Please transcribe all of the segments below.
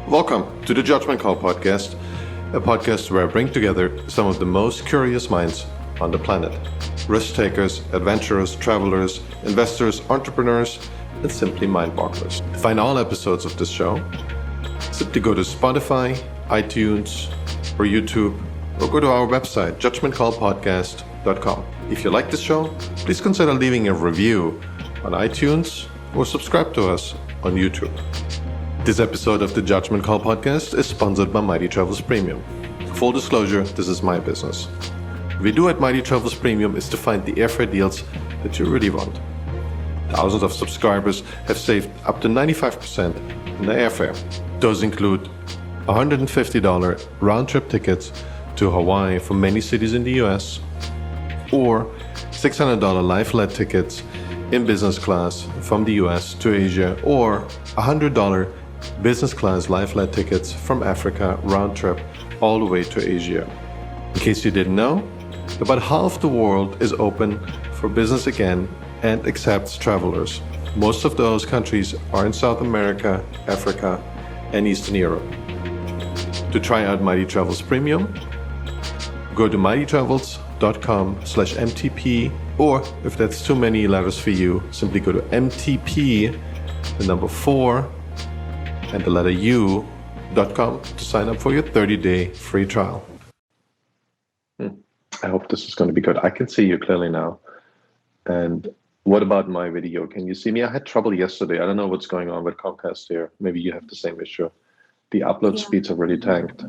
Welcome to the Judgment Call podcast, a podcast where I bring together some of the most curious minds on the planet. Risk takers, adventurers, travelers, investors, entrepreneurs, and simply mind-bogglers. To find all episodes of this show, simply go to Spotify, iTunes, or YouTube, or go to our website, judgmentcallpodcast.com. If you like this show, please consider leaving a review on iTunes or subscribe to us on YouTube. This episode of the Judgment Call podcast is sponsored by Mighty Travels Premium. Full disclosure, this is my business. What we do at Mighty Travels Premium is to find the airfare deals that you really want. Thousands of subscribers have saved up to 95% in their airfare. Those include $150 round-trip tickets to Hawaii from many cities in the US, or $600 life-flight tickets in business class from the US to Asia, or $100 business class life-flight tickets from Africa round-trip all the way to Asia. In case you didn't know, about half the world is open for business again and accepts travelers. Most of those countries are in South America, Africa, and Eastern Europe. To try out Mighty Travels Premium, go to mightytravels.com/MTP, or if that's too many letters for you, simply go to MTP, the number 4, and the letter U.com to sign up for your 30-day free trial. I hope this is going to be good. I can see you clearly now. And what about my video? Can you see me? I had trouble yesterday. I don't know what's going on with Comcast here. Maybe you have the same issue. The upload speeds are really tanked.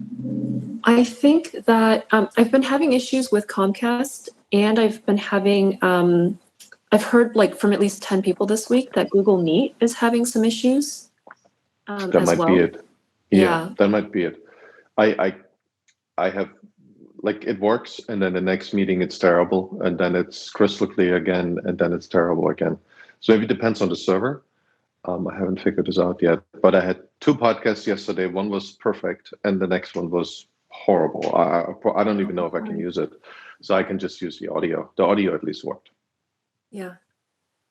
I think that I've been having issues with Comcast, and I've been having, I've heard from at least 10 people this week that Google Meet is having some issues. That might be it. Yeah, that might be it. I have, it works, and then the next meeting it's terrible, and then it's crystal clear again, and then it's terrible again. So maybe it depends on the server. I haven't figured this out yet, but I had 2 podcasts yesterday. One was perfect, and the next one was horrible. I don't even know if I can use it. So I can just use the audio. The audio at least worked. Yeah.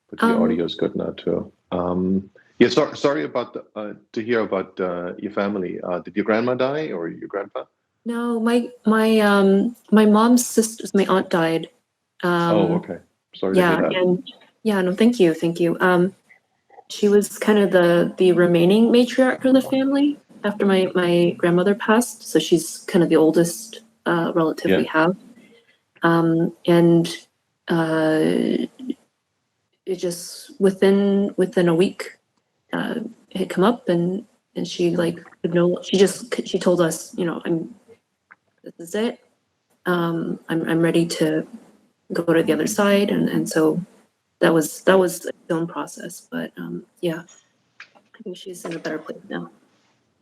But the audio is good now too. Sorry about to hear about your family. Did your grandma die or your grandpa? No, my mom's sister, my aunt died. Okay. Sorry to hear that. No, thank you. She was kind of the remaining matriarch of the family after my grandmother passed. So she's kind of the oldest relative we have. It just within a week, it had come up, and she she told us, this is it. I'm ready to go to the other side, and so that was its own process. But I think she's in a better place now.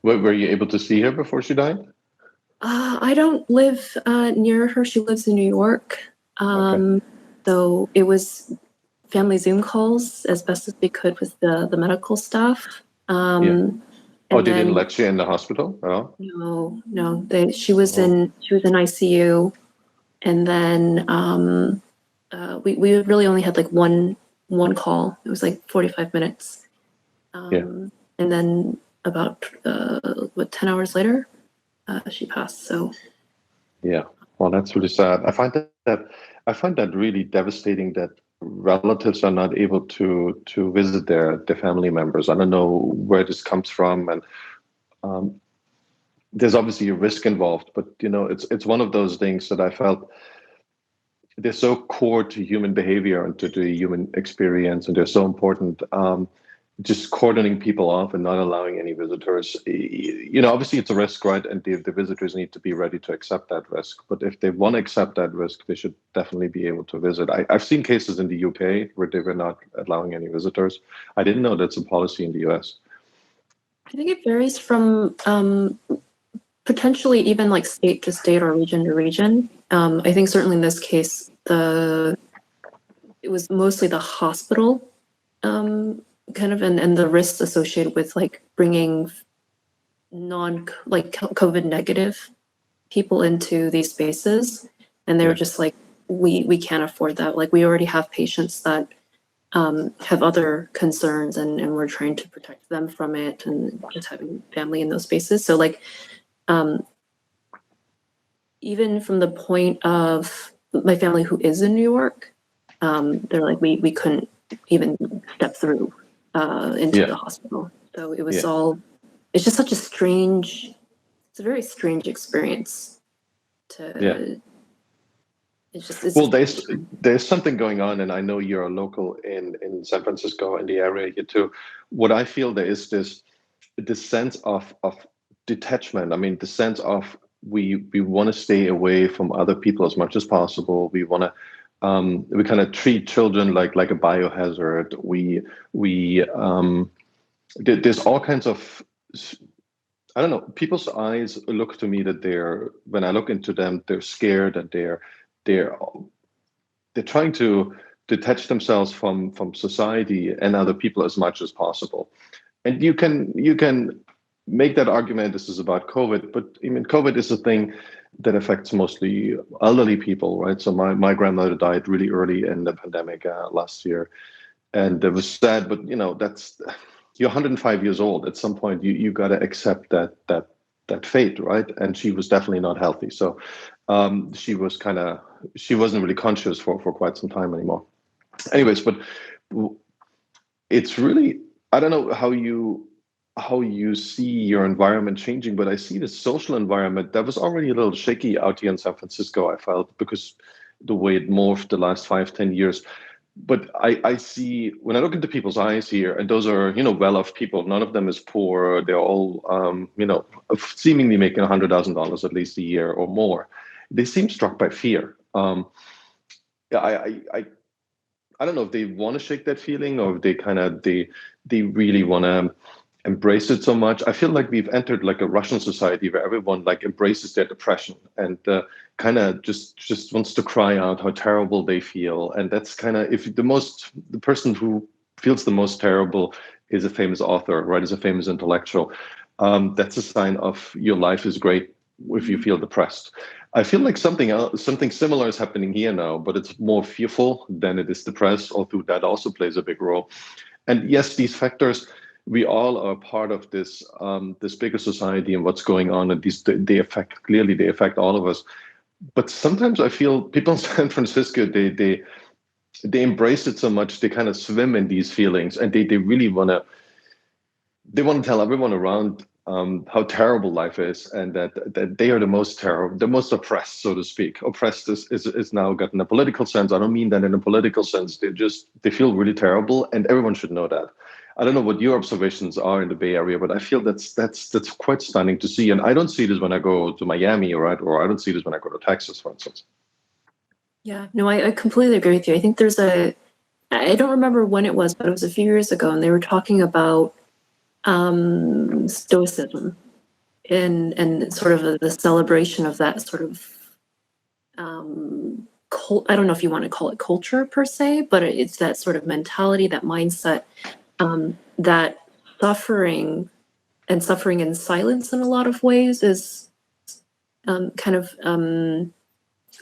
Were you able to see her before she died? I don't live near her. She lives in New York. Okay. So it was family Zoom calls as best as we could with the medical staff. They didn't let you in the hospital at all? No. She was in ICU, and then we really only had one call. It was 45 minutes. And then about 10 hours later, she passed. So yeah, well, that's really sad. I find that really devastating that relatives are not able to visit their family members. I don't know where this comes from, and there's obviously a risk involved, but it's one of those things that I felt they're so core to human behavior and to the human experience, and they're so important. Just cordoning people off and not allowing any visitors, obviously it's a risk, right? And the visitors need to be ready to accept that risk. But if they want to accept that risk, they should definitely be able to visit. I've seen cases in the UK where they were not allowing any visitors. I didn't know that's a policy in the US. I think it varies from potentially even state to state or region to region. I think certainly in this case, it was mostly the hospital kind of, and the risks associated with bringing COVID negative people into these spaces, and they were just we can't afford that. We already have patients that have other concerns, and we're trying to protect them from it, and just having family in those spaces. So like, even from the point of my family who is in New York, they're like, we couldn't even step through into the hospital. So it was it's just such a strange, it's a very strange experience to, it's Well, there's something going on, and I know you're a local in San Francisco, in the area here too. What I feel, there is this sense of detachment. I mean, the sense of we want to stay away from other people as much as possible. We want to we kind of treat children like a biohazard. There's all kinds of, I don't know, people's eyes look to me that when I look into them, they're scared, and they're trying to detach themselves from society and other people as much as possible. And you can make that argument, this is about COVID, but I mean, COVID is a thing that affects mostly elderly people, right? So my grandmother died really early in the pandemic last year, and it was sad, but that's, you're 105 years old. At some point, you got to accept that fate, right? And she was definitely not healthy, so she wasn't really conscious for quite some time anymore. Anyways, but it's really, I don't know how you see your environment changing, but I see the social environment that was already a little shaky out here in San Francisco, I felt, because the way it morphed the last 5-10 years. But I see, when I look into people's eyes here, and those are, well-off people, none of them is poor. They're all, seemingly making $100,000 at least a year or more. They seem struck by fear. I don't know if they want to shake that feeling, or if they really want to embrace it so much. I feel like we've entered like a Russian society where everyone like embraces their depression, and kind of just wants to cry out how terrible they feel. And that's kind of, if the person who feels the most terrible is a famous author, right? Is a famous intellectual. That's a sign of your life is great if you feel depressed. I feel like something similar is happening here now, but it's more fearful than it is depressed, although that also plays a big role. And yes, these factors, we all are part of this bigger society and what's going on, and they affect all of us. But sometimes I feel people in San Francisco, they embrace it so much, they kind of swim in these feelings, and they really want to tell everyone around how terrible life is, and that they are the most terrible, the most oppressed, so to speak. Oppressed is now gotten a political sense. I don't mean that in a political sense. They feel really terrible, and everyone should know that. I don't know what your observations are in the Bay Area, but I feel that's quite stunning to see. And I don't see this when I go to Miami, right? Or I don't see this when I go to Texas, for instance. Yeah, no, I completely agree with you. I think I don't remember when it was, but it was a few years ago, and they were talking about stoicism and sort of the celebration of that sort of I don't know if you want to call it culture per se, but it's that sort of mentality, that mindset, that suffering in silence in a lot of ways is kind of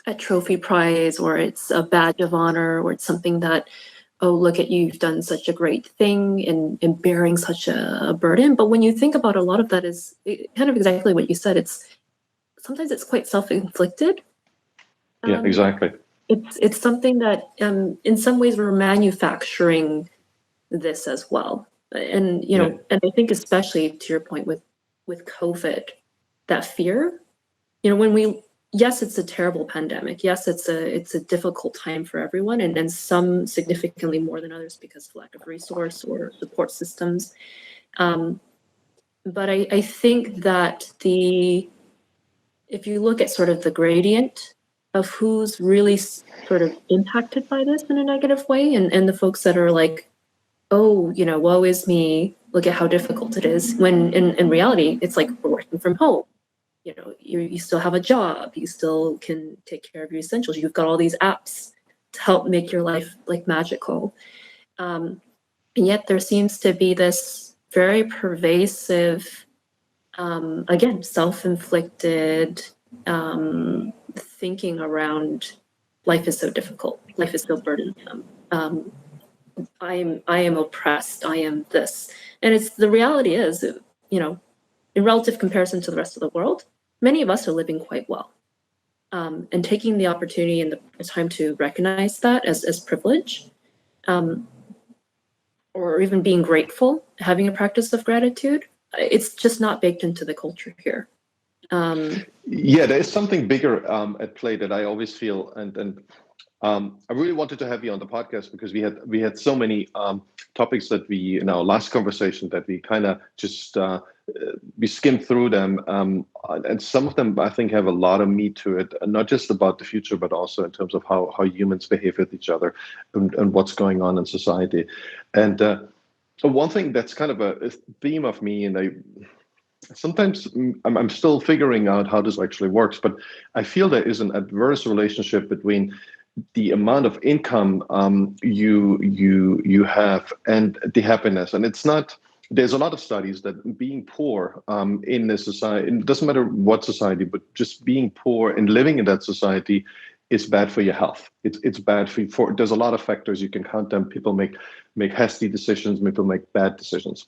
a trophy prize, or it's a badge of honor, or it's something that, oh, look at you, you've done such a great thing in bearing such a burden. But when you think about, a lot of that is kind of exactly what you said. Sometimes it's quite self-inflicted. Yeah, exactly. It's something that in some ways we're manufacturing this as well. And and I think, especially to your point with COVID, that fear, yes, it's a terrible pandemic. Yes, it's a difficult time for everyone, and some significantly more than others because of lack of resource or support systems. But I think that if you look at sort of the gradient of who's really sort of impacted by this in a negative way, and the folks that are like, oh, woe is me, look at how difficult it is, when in reality, it's like, we're working from home. You still have a job, you still can take care of your essentials. You've got all these apps to help make your life like magical. And yet there seems to be this very pervasive, again, self-inflicted thinking around life is so difficult, life is so burdensome. I am oppressed, I am this. And it's the reality is, you know, in relative comparison to the rest of the world, many of us are living quite well. And taking the opportunity and the time to recognize that as privilege, or even being grateful, having a practice of gratitude, it's just not baked into the culture here. Yeah, there is something bigger at play that I always feel, and I really wanted to have you on the podcast because we had so many topics that we in our last conversation that we kind of just we skimmed through them, and some of them I think have a lot of meat to it, and not just about the future, but also in terms of how humans behave with each other and what's going on in society. And one thing that's kind of a theme of me, and I sometimes I'm still figuring out how this actually works, but I feel there is an adverse relationship between the amount of income you have and the happiness. And it's not. There's a lot of studies that being poor in a society, it doesn't matter what society, but just being poor and living in that society is bad for your health. It's bad for there's a lot of factors you can count them. People make hasty decisions. People make bad decisions.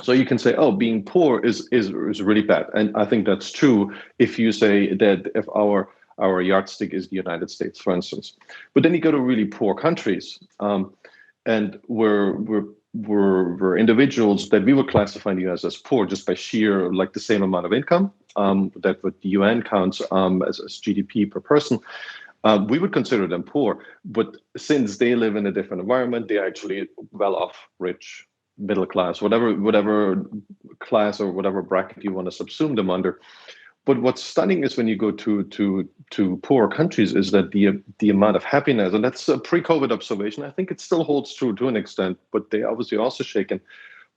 So you can say, oh, being poor is really bad. And I think that's true if you say that if our yardstick is the United States, for instance. But then you go to really poor countries, and we're individuals that we would classify in the US as poor just by sheer like the same amount of income that what the UN counts as GDP per person. We would consider them poor, but since they live in a different environment, they're actually well off, rich, middle class, whatever class or whatever bracket you want to subsume them under. But what's stunning is when you go to poor countries is that the amount of happiness, and that's a pre-COVID observation. I think it still holds true to an extent, but they obviously also shaken.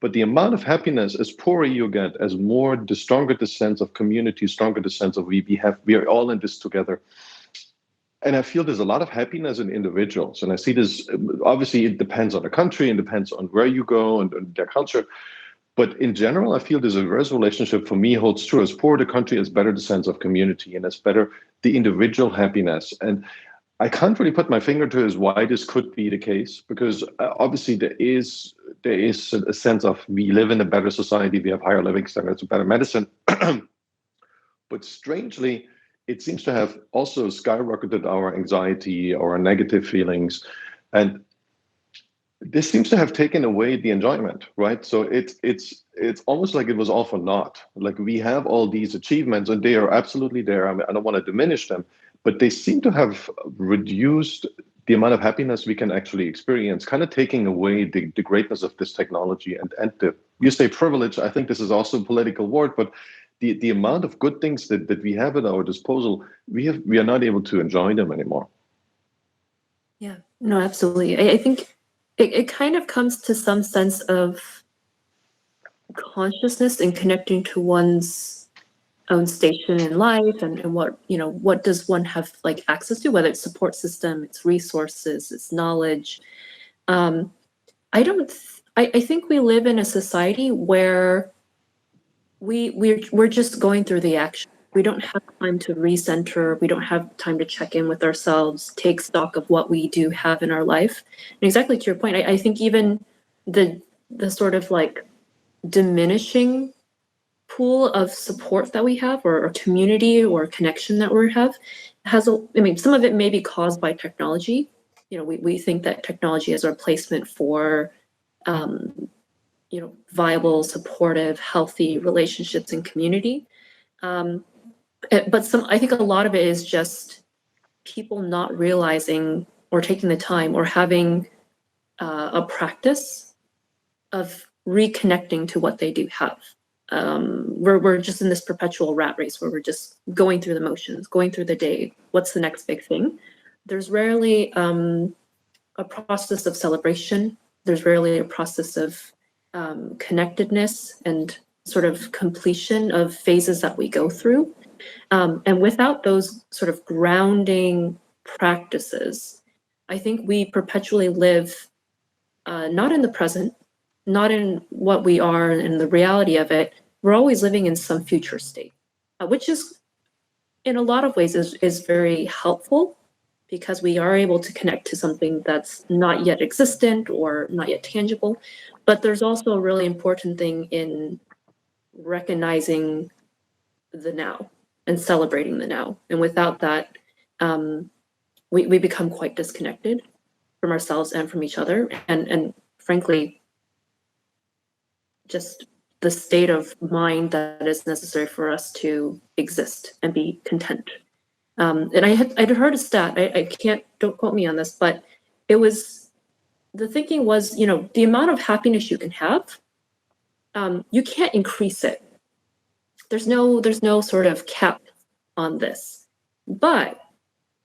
But the amount of happiness, as poorer you get, as more, the stronger the sense of community, stronger the sense of we are all in this together. And I feel there's a lot of happiness in individuals. And I see this, obviously, it depends on the country and depends on where you go and their culture. But in general, I feel there's a reverse relationship for me holds true. As poorer the country, as better the sense of community and as better the individual happiness. And I can't really put my finger to is why this could be the case, because obviously there is a sense of we live in a better society, we have higher living standards, better medicine. But strangely, it seems to have also skyrocketed our anxiety, our negative feelings, and this seems to have taken away the enjoyment, right? So it's almost like it was all for naught. Like we have all these achievements, and they are absolutely there. I mean, I don't want to diminish them, but they seem to have reduced the amount of happiness we can actually experience, kind of taking away the greatness of this technology and you say privilege. I think this is also a political word, but the amount of good things that we have at our disposal, we are not able to enjoy them anymore. Yeah, no, absolutely. I think it kind of comes to some sense of consciousness and connecting to one's own station in life and what does one have like access to, whether it's support system, it's resources, it's knowledge. I think we live in a society where we're just going through the action. We don't have time to recenter. We don't have time to check in with ourselves, take stock of what we do have in our life. And exactly to your point, I think even the sort of like diminishing pool of support that we have or community or connection that we have some of it may be caused by technology. We think that technology is a replacement for viable, supportive, healthy relationships and community. But I think a lot of it is just people not realizing or taking the time or having a practice of reconnecting to what they do have. We're just in this perpetual rat race where we're just going through the motions, going through the day. What's the next big thing? There's rarely a process of celebration. There's rarely a process of connectedness and sort of completion of phases that we go through. And without those sort of grounding practices, I think we perpetually live not in the present, not in what we are and the reality of it. We're always living in some future state, which is in a lot of ways is very helpful because we are able to connect to something that's not yet existent or not yet tangible. But there's also a really important thing in recognizing the now and celebrating the now. And without that, we become quite disconnected from ourselves and from each other. And frankly, just the state of mind that is necessary for us to exist and be content. And I'd heard a stat, I can't, don't quote me on this, but it was, the thinking was, you know, the amount of happiness you can have, you can't increase it. There's no sort of cap on this, but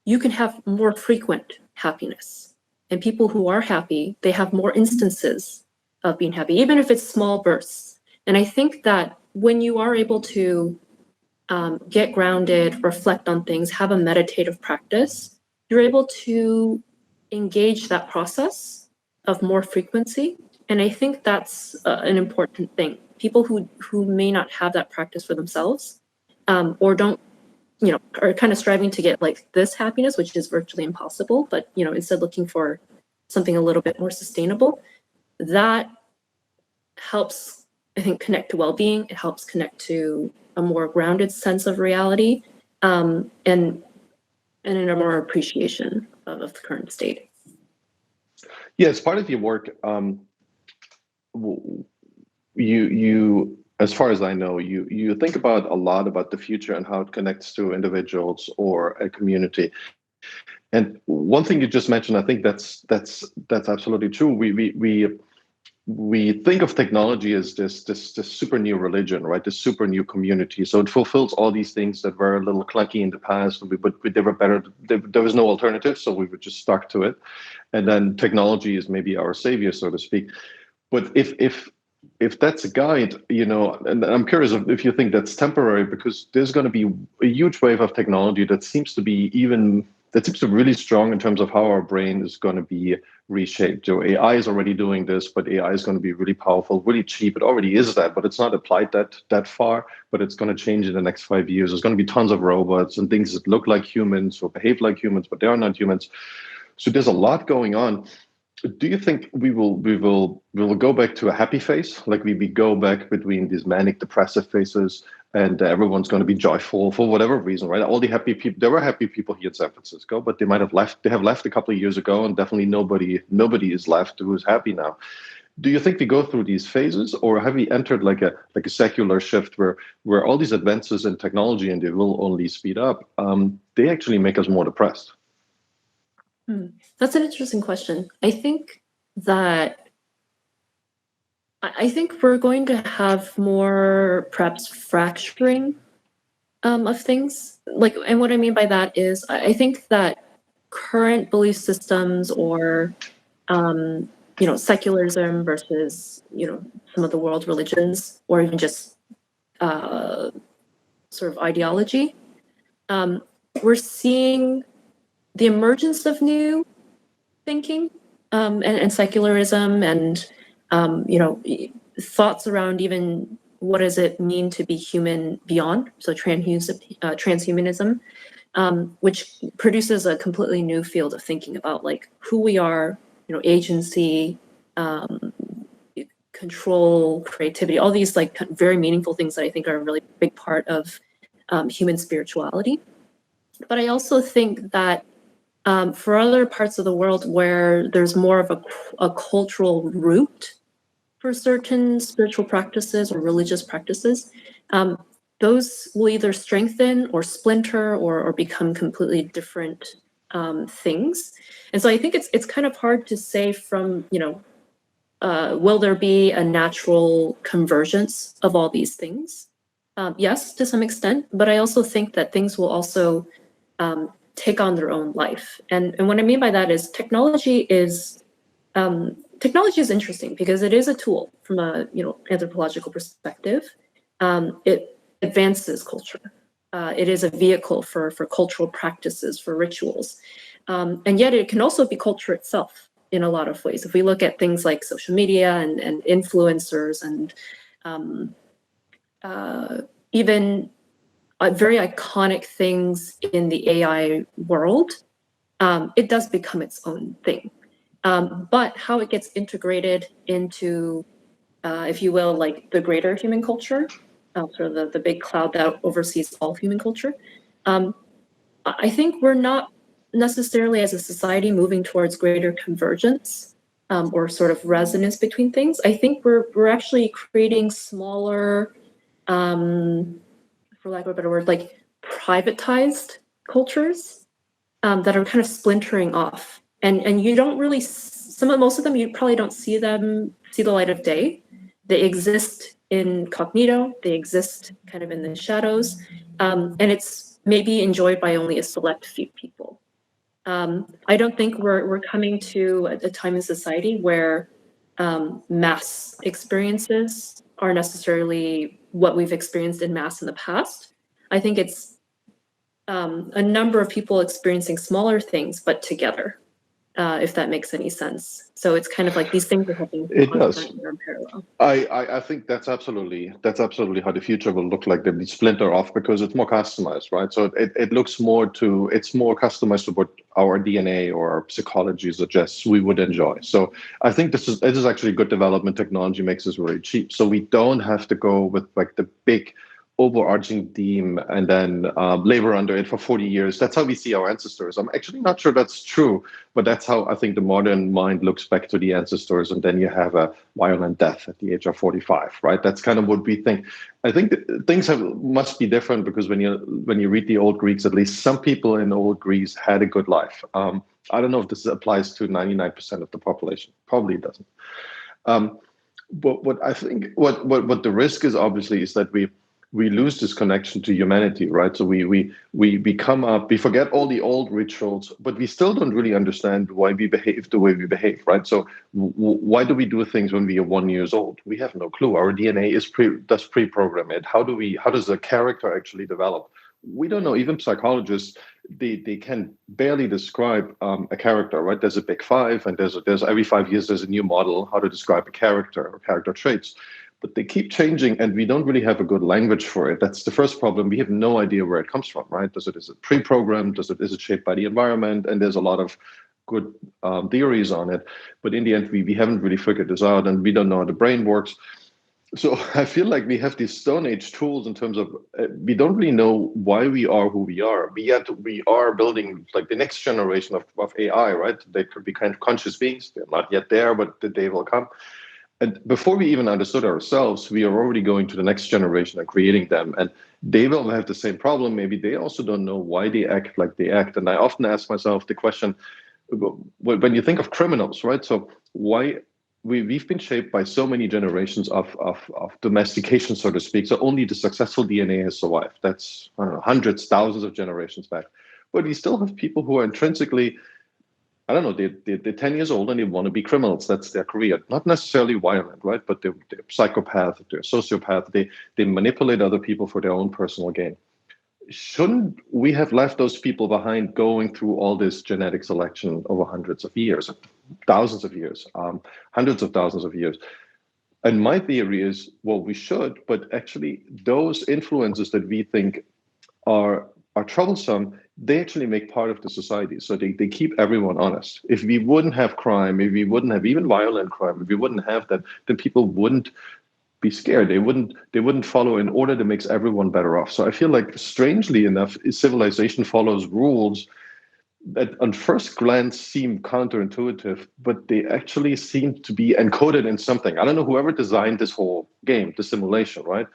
you can have more frequent happiness. And people who are happy, they have more instances of being happy, even if it's small bursts. And I think that when you are able to get grounded, reflect on things, have a meditative practice, you're able to engage that process of more frequency. And I think that's an important thing. People who may not have that practice for themselves, or don't, you know, are kind of striving to get like this happiness, which is virtually impossible, but, you know, instead looking for something a little bit more sustainable, that helps, I think, connect to well-being. It helps connect to a more grounded sense of reality, and in a more appreciation of the current state. Yeah, as part of your work, you, as far as I know, you think about a lot about the future and how it connects to individuals or a community. And one thing you just mentioned, I think that's absolutely true. We think of technology as this super new religion, right? This super new community. So it fulfills all these things that were a little clunky in the past, but they were better. There was no alternative, so we were just stuck to it. And then technology is maybe our savior, so to speak. But if that's a guide, you know, and I'm curious if you think that's temporary, because there's going to be a huge wave of technology that seems to be really strong in terms of how our brain is going to be reshaped. So AI is already doing this, but AI is going to be really powerful, really cheap. It already is that, but it's not applied that far. But it's going to change in the next 5 years. There's going to be tons of robots and things that look like humans or behave like humans, but they are not humans. So there's a lot going on. Do you think we will go back to a happy phase, like we go back between these manic depressive phases, and everyone's going to be joyful for whatever reason, right? All the happy people, there were happy people here in San Francisco, but they might have left. They have left a couple of years ago, and definitely nobody is left who is happy now. Do you think we go through these phases, or have we entered like a secular shift where all these advances in technology, and they will only speed up, they actually make us more depressed? That's an interesting question. I think we're going to have more perhaps fracturing of things. Like, and what I mean by that is I think that current belief systems, or you know, secularism versus, you know, some of the world religions, or even just sort of ideology, we're seeing the emergence of new thinking, and secularism, and you know, thoughts around even what does it mean to be human beyond, so transhumanism, which produces a completely new field of thinking about like who we are, you know, agency, control, creativity, all these like very meaningful things that I think are a really big part of human spirituality. But I also think that for other parts of the world where there's more of a cultural root for certain spiritual practices or religious practices, those will either strengthen or splinter or become completely different things. And so I think it's kind of hard to say from, you know, will there be a natural convergence of all these things? Yes, to some extent, but I also think that things will also take on their own life. And what I mean by that is technology is interesting because it is a tool from a, you know, anthropological perspective. It advances culture. It is a vehicle for cultural practices, for rituals. And yet it can also be culture itself in a lot of ways. If we look at things like social media and influencers and even very iconic things in the AI world, it does become its own thing. But how it gets integrated into, if you will, like the greater human culture, sort of the big cloud that oversees all human culture, I think we're not necessarily as a society moving towards greater convergence, or sort of resonance between things. I think we're actually creating smaller, for lack of a better word, like privatized cultures, that are kind of splintering off. And you don't really, most of them, you probably don't see the light of day. They exist incognito, they exist kind of in the shadows, and it's maybe enjoyed by only a select few people. I don't think we're coming to a time in society where mass experiences are necessarily what we've experienced in mass in the past. I think it's a number of people experiencing smaller things, but together, if that makes any sense. So it's kind of like these things are happening It does. concurrently or in parallel. I think that's absolutely how the future will look like. They splinter off because it's more customized, right? So it looks it's more customized to what our DNA or our psychology suggests we would enjoy. So I think it is actually good development. Technology makes this very cheap, so we don't have to go with like the big overarching theme and then labor under it for 40 years. That's how we see our ancestors. I'm actually not sure that's true, but that's how I think the modern mind looks back to the ancestors. And then you have a violent death at the age of 45, right? That's kind of what we think. I think things must be different because when you read the old Greeks, at least some people in old Greece had a good life. I don't know if this applies to 99% of the population. Probably it doesn't. But what I think, what the risk is obviously is that we lose this connection to humanity, right? So we come up, we forget all the old rituals, but we still don't really understand why we behave the way we behave, right? So why do we do things when we are 1 year old? We have no clue. Our DNA does pre-program it. How does a character actually develop? We don't know. Even psychologists, they can barely describe a character, right? There's a big five, and there's every 5 years there's a new model how to describe a character or character traits. But they keep changing, and we don't really have a good language for it. That's the first problem. We have no idea where it comes from, right? Is it pre-programmed? Is it shaped by the environment? And there's a lot of good theories on it. But in the end, we haven't really figured this out, and we don't know how the brain works. So I feel like we have these Stone Age tools in terms of we don't really know why we are who we are. Yet we are building like the next generation of AI, right? They could be kind of conscious beings. They're not yet there, but the day will come. And before we even understood ourselves, we are already going to the next generation and creating them. And they will have the same problem. Maybe they also don't know why they act like they act. And I often ask myself the question, when you think of criminals, right? So why we've been shaped by so many generations of domestication, so to speak. So only the successful DNA has survived. That's, I don't know, hundreds, thousands of generations back. But we still have people who are intrinsically, I don't know, they're 10 years old and they want to be criminals. That's their career. Not necessarily violent, right? But they're psychopath, they're sociopath. They manipulate other people for their own personal gain. Shouldn't we have left those people behind going through all this genetic selection over hundreds of years, thousands of years, hundreds of thousands of years? And my theory is, well, we should, but actually those influences that we think are troublesome, they actually make part of the society. So they keep everyone honest. If we wouldn't have crime, if we wouldn't have even violent crime, if we wouldn't have that, then people wouldn't be scared. They wouldn't follow an order that makes everyone better off. So I feel like, strangely enough, civilization follows rules that on first glance seem counterintuitive, but they actually seem to be encoded in something. I don't know, whoever designed this whole game, the simulation, right?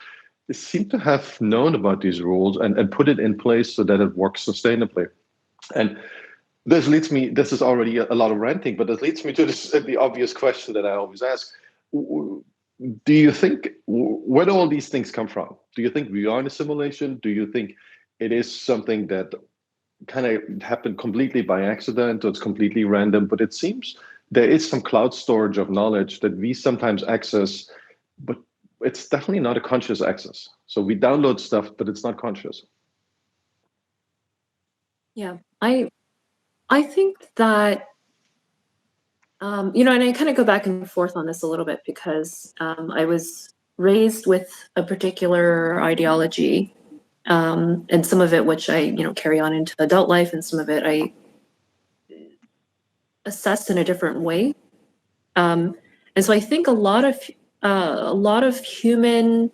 They seem to have known about these rules and put it in place so that it works sustainably. And this is already a lot of ranting, but this leads me to the obvious question that I always ask. Do you think, where do all these things come from? Do you think we are in a simulation? Do you think it is something that kind of happened completely by accident, or it's completely random? But it seems there is some cloud storage of knowledge that we sometimes access, but it's definitely not a conscious access. So we download stuff, but it's not conscious. Yeah, I think that, and I kind of go back and forth on this a little bit because I was raised with a particular ideology, and some of it which I, carry on into adult life, and some of it assessed in a different way. And so I think a lot of human,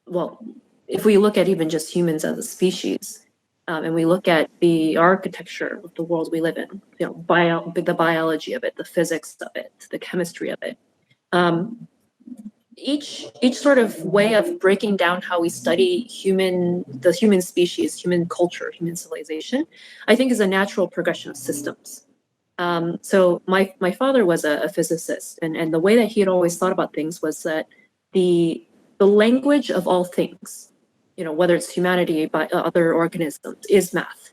well, if we look at even just humans as a species, and we look at the architecture of the world we live in, the biology of it, the physics of it, the chemistry of it, each sort of way of breaking down how we study the human species, human culture, human civilization, I think is a natural progression of systems. So my father was a physicist, and the way that he had always thought about things was that the language of all things, whether it's humanity, by other organisms, is math.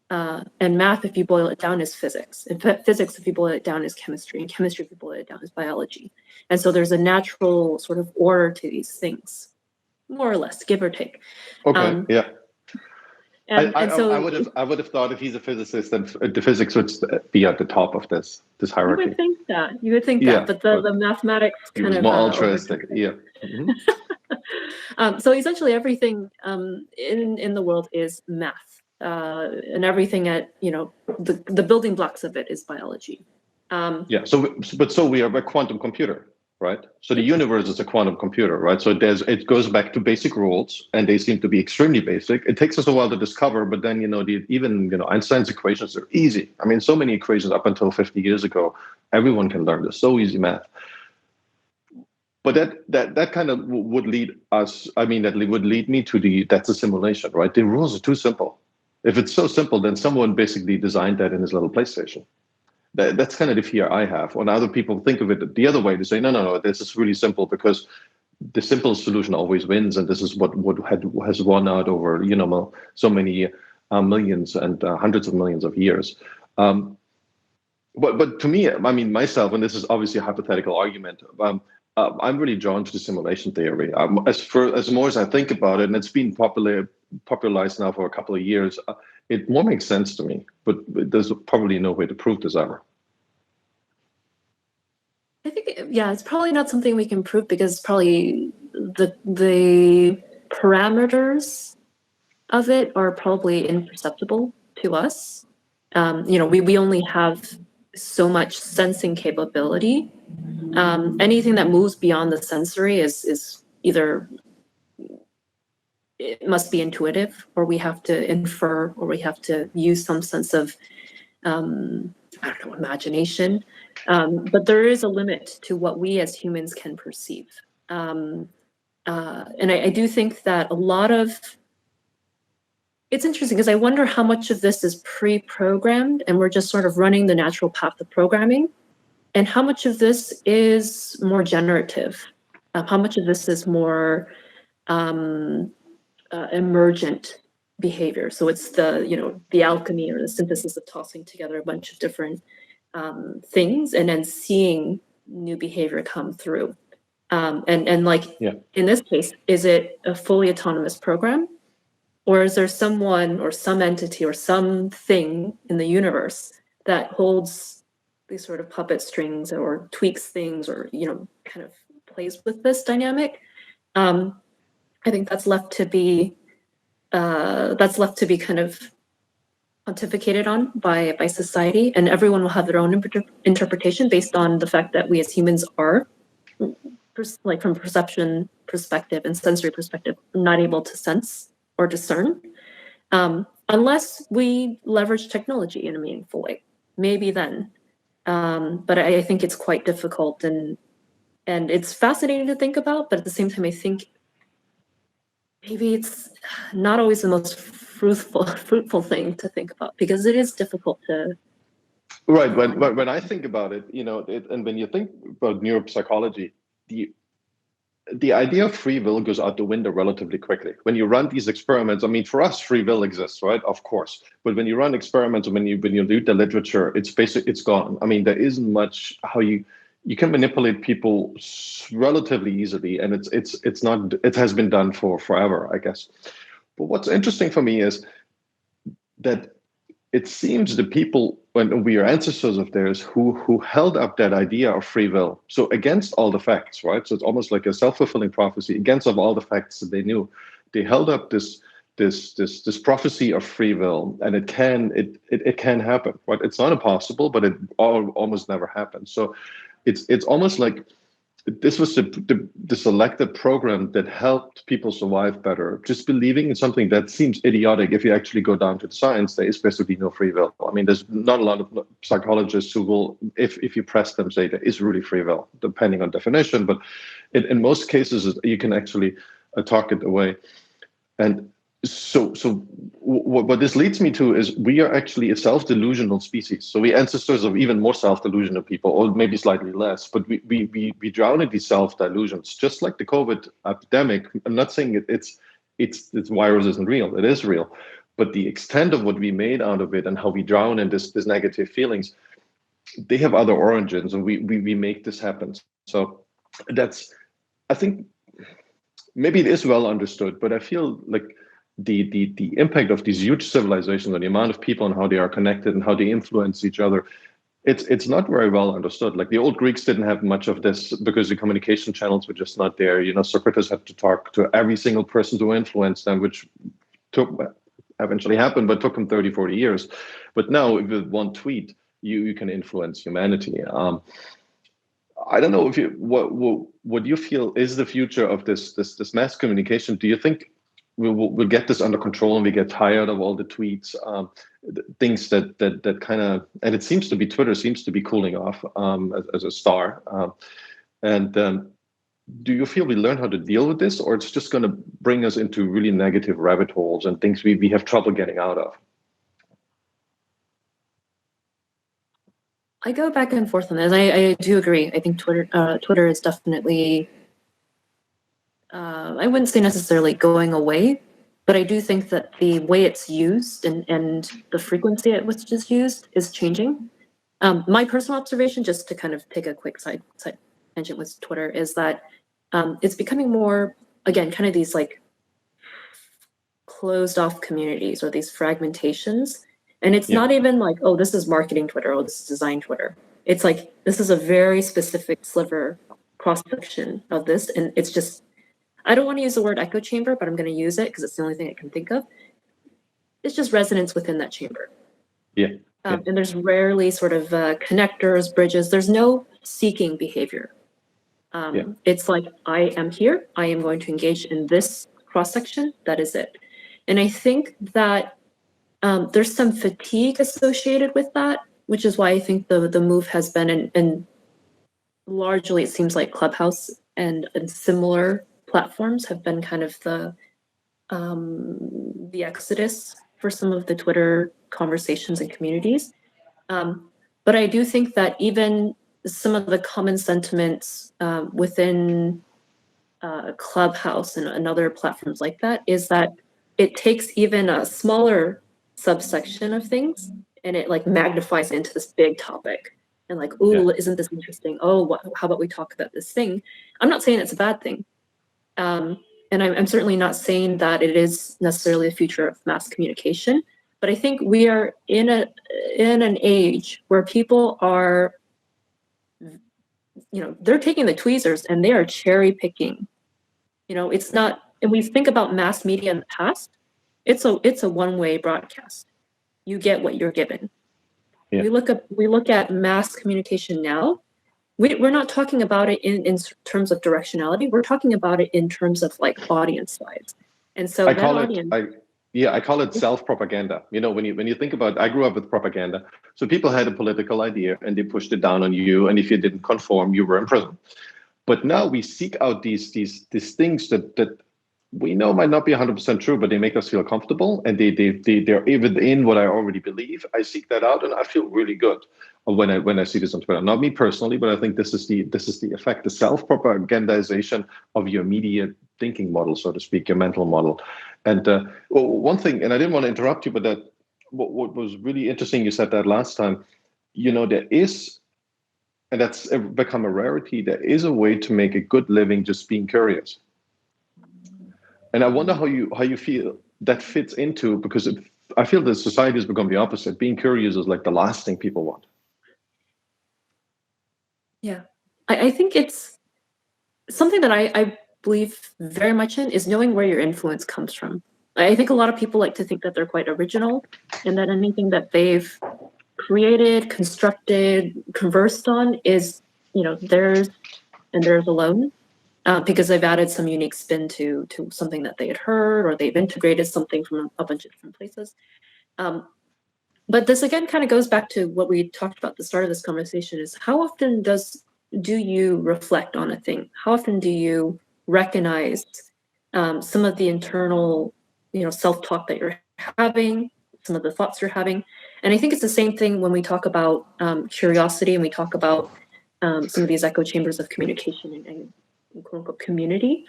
And math, if you boil it down, is physics. And physics, if you boil it down, is chemistry. And chemistry, if you boil it down, is biology. And so there's a natural sort of order to these things, more or less, give or take. Okay, yeah. So I would have thought if he's a physicist, then the physics would be at the top of this hierarchy. You would think that, but the mathematics he kind was of more altruistic. Yeah. So essentially, everything in the world is math, and everything at the building blocks of it is biology. Yeah. So we are a quantum computer, right? So the universe is a quantum computer, right? So it goes back to basic rules, and they seem to be extremely basic. It takes us a while to discover, but then even Einstein's equations are easy. I mean, so many equations up until 50 years ago, everyone can learn this. So easy math. But that kind of would lead us. I mean, that would lead me to that's a simulation, right? The rules are too simple. If it's so simple, then someone basically designed that in his little PlayStation. That's kind of the fear I have. When other people think of it the other way, they say, no, this is really simple because the simple solution always wins, and this is what has won out over so many millions and hundreds of millions of years. But to me, I mean, myself, and this is obviously a hypothetical argument. I'm really drawn to the simulation theory. As more as I think about it, and it's been popularized now for a couple of years, it more makes sense to me. But there's probably no way to prove this ever. I think, it's probably not something we can prove because probably the parameters of it are probably imperceptible to us. We only have so much sensing capability. Anything that moves beyond the sensory is either it must be intuitive, or we have to infer, or we have to use some sense of imagination. But there is a limit to what we as humans can perceive. And I do think that a lot of it's interesting because I wonder how much of this is pre-programmed and we're just sort of running the natural path of programming, and how much of this is more generative, how much of this is more emergent behavior. So it's the alchemy or the synthesis of tossing together a bunch of different things and then seeing new behavior come through. In this case, is it a fully autonomous program? Or is there someone or some entity or something in the universe that holds these sort of puppet strings or tweaks things or, kind of plays with this dynamic? I think that's left to be kind of pontificated on by society, and everyone will have their own interpretation based on the fact that we as humans are, like from perception perspective and sensory perspective, not able to sense or discern, unless we leverage technology in a meaningful way. Maybe then, but I think it's quite difficult, and it's fascinating to think about. But at the same time, I think maybe it's not always the most fruitful thing to think about because it is difficult to. Right. When I think about it, and when you think about neuropsychology, the idea of free will goes out the window relatively quickly. When you run these experiments, I mean, for us, free will exists, right? Of course. But when you run experiments, when you read the literature, it's gone. I mean, there isn't much how you can manipulate people relatively easily, and it's not. It has been done for forever, I guess. But what's interesting for me is that it seems the people, when we are ancestors of theirs, who held up that idea of free will, so against all the facts, right? So it's almost like a self-fulfilling prophecy. Against of all the facts that they knew, they held up this this prophecy of free will, and it can happen, right? It's not impossible, but it almost never happens. So it's almost like this was the selected program that helped people survive better. Just believing in something that seems idiotic, if you actually go down to the science, there is basically no free will. I mean, there's not a lot of psychologists who will, if you press them, say there is really free will, depending on definition. But in most cases, you can actually talk it away. And so what this leads me to is we are actually a self-delusional species. So we ancestors of even more self-delusional people, or maybe slightly less, but we drown in these self-delusions, just like the COVID epidemic. I'm not saying it's virus isn't real. It is real. But the extent of what we made out of it and how we drown in this negative feelings, they have other origins, and we make this happen. So that's, I think, maybe it is well understood, but I feel like the impact of these huge civilizations and the amount of people and how they are connected and how they influence each other, it's not very well understood. Like the old Greeks didn't have much of this because the communication channels were just not there. You know, Socrates had to talk to every single person to influence them, which eventually happened, but took him 30, 40 years. But now with one tweet, you can influence humanity. I don't know if you what you feel is the future of this mass communication. Do you think we'll get this under control and we get tired of all the tweets, things that kind of, and it seems to be Twitter seems to be cooling off as a star. Do you feel we learn how to deal with this, or it's just going to bring us into really negative rabbit holes and things we have trouble getting out of? I go back and forth on this. I do agree. I think Twitter is definitely, I wouldn't say necessarily going away, but I do think that the way it's used and the frequency at which it's used is changing. My personal observation, just to kind of take a quick side tangent with Twitter, is that it's becoming more, again, kind of these like closed off communities or these fragmentations. And it's not even like, oh, this is marketing Twitter, oh, this is design Twitter. It's like, this is a very specific sliver cross-section of this. And it's just, I don't want to use the word echo chamber, but I'm going to use it because it's the only thing I can think of. It's just resonance within that chamber. And there's rarely sort of connectors, bridges. There's no seeking behavior. It's like, I am here. I am going to engage in this cross-section. That is it. And I think that there's some fatigue associated with that, which is why I think the move has been, and largely it seems like Clubhouse and similar platforms have been kind of the exodus for some of the Twitter conversations and communities. But I do think that even some of the common sentiments within Clubhouse and other platforms like that is that it takes even a smaller subsection of things and it like magnifies into this big topic and like, ooh, isn't this interesting? Oh, how about we talk about this thing? I'm not saying it's a bad thing. And I'm certainly not saying that it is necessarily the future of mass communication, but I think we are in an age where people are, you know, they're taking the tweezers and they are cherry picking. You know, it's not, and we think about mass media in the past, it's a one-way broadcast. You get what you're given. We look at mass communication now. We're not talking about it in terms of directionality. We're talking about it in terms of like audience size. And so I call it self-propaganda. You know, when you think about, I grew up with propaganda. So people had a political idea and they pushed it down on you. And if you didn't conform, you were in prison. But now we seek out these things that we know might not be 100% true, but they make us feel comfortable, and they're within what I already believe. I seek that out, and I feel really good when I see this on Twitter. Not me personally, but I think this is the effect, the self-propagandization of your media thinking model, so to speak, your mental model. And one thing, and I didn't want to interrupt you, but that what was really interesting, you said that last time. You know, there is, and that's become a rarity, there is a way to make a good living just being curious. And I wonder how you feel that fits into, because I feel that society has become the opposite. Being curious is like the last thing people want. Yeah, I think it's something that I believe very much in is knowing where your influence comes from. I think a lot of people like to think that they're quite original and that anything that they've created, constructed, conversed on is, theirs and theirs alone, because they've added some unique spin to something that they had heard, or they've integrated something from a bunch of different places. But this again kind of goes back to what we talked about at the start of this conversation: is how often do you reflect on a thing? How often do you recognize some of the internal, self-talk that you're having, some of the thoughts you're having? And I think it's the same thing when we talk about curiosity, and we talk about some of these echo chambers of communication and quote unquote community.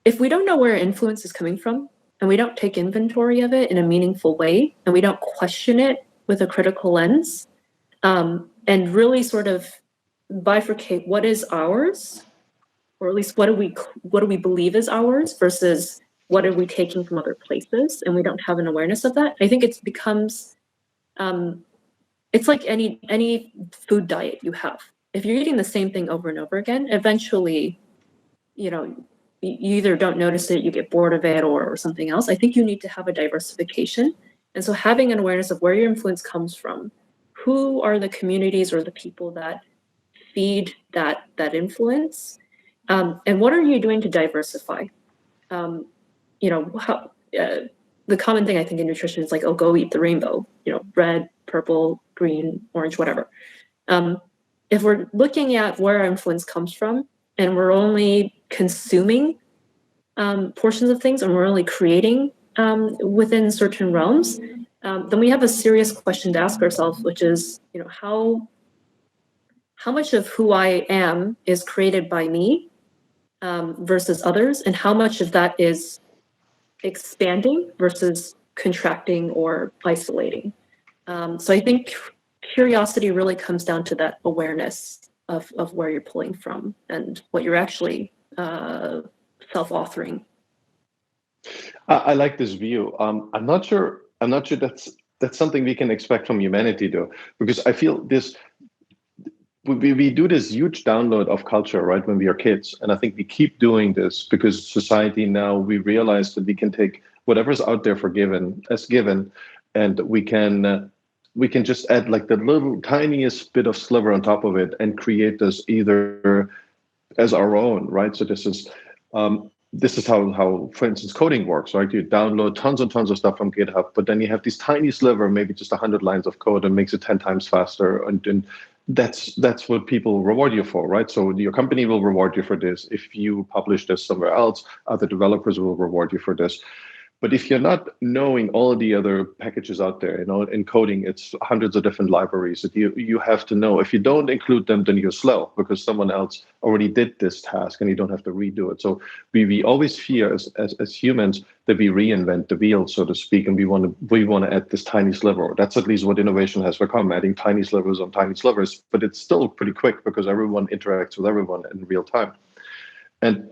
If we don't know where influence is coming from, and we don't take inventory of it in a meaningful way, and we don't question it with a critical lens, and really sort of bifurcate what is ours, or at least what do we believe is ours versus what are we taking from other places, and we don't have an awareness of that, I think it becomes, it's like any food diet you have. If you're eating the same thing over and over again, eventually, you either don't notice it, you get bored of it, or something else. I think you need to have a diversification. And so having an awareness of where your influence comes from, who are the communities or the people that feed that influence, and what are you doing to diversify? The common thing I think in nutrition is like, oh, go eat the rainbow, red, purple, green, orange, whatever. If we're looking at where our influence comes from, and we're only consuming portions of things, and we're only creating within certain realms, then we have a serious question to ask ourselves, which is, how much of who I am is created by me versus others, and how much of that is expanding versus contracting or isolating. So I think curiosity really comes down to that awareness of where you're pulling from and what you're actually self-authoring. I like this view. I'm not sure that's something we can expect from humanity, though, because I feel we do this huge download of culture, right, when we are kids. And I think we keep doing this because society now, we realize that we can take whatever's out there as given, and we can just add like the little tiniest bit of sliver on top of it and create this either as our own, right? So this is how, for instance, coding works, right? You download tons and tons of stuff from GitHub, but then you have this tiny sliver, maybe just 100 lines of code, and makes it 10 times faster. And that's what people reward you for, right? So your company will reward you for this. If you publish this somewhere else, other developers will reward you for this. But if you're not knowing all the other packages out there, in coding, it's hundreds of different libraries that you have to know. If you don't include them, then you're slow because someone else already did this task and you don't have to redo it. So we always fear as humans that we reinvent the wheel, so to speak, and we want to add this tiny sliver. That's at least what innovation has become, adding tiny slivers on tiny slivers. But it's still pretty quick because everyone interacts with everyone in real time. And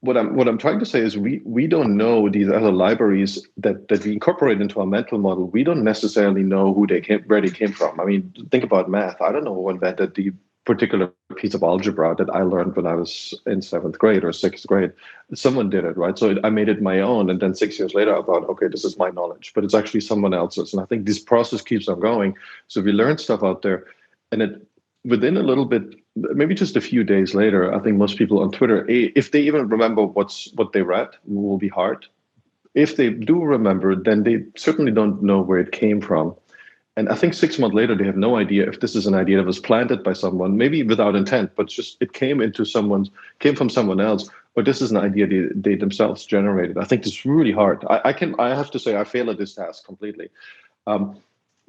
what I'm trying to say is we don't know these other libraries that we incorporate into our mental model. We don't necessarily know where they came from. I mean, think about math. I don't know who invented the particular piece of algebra that I learned when I was in 7th grade or 6th grade. Someone did it, right? So I made it my own. And then 6 years later, I thought, okay, this is my knowledge, but it's actually someone else's. And I think this process keeps on going. So we learn stuff out there, and within a little bit, maybe just a few days later, I think most people on Twitter, if they even remember what they read, will be hard. If they do remember, then they certainly don't know where it came from. And I think 6 months later, they have no idea if this is an idea that was planted by someone, maybe without intent, but just it came from someone else, or this is an idea they themselves generated. I think it's really hard. I have to say I fail at this task completely.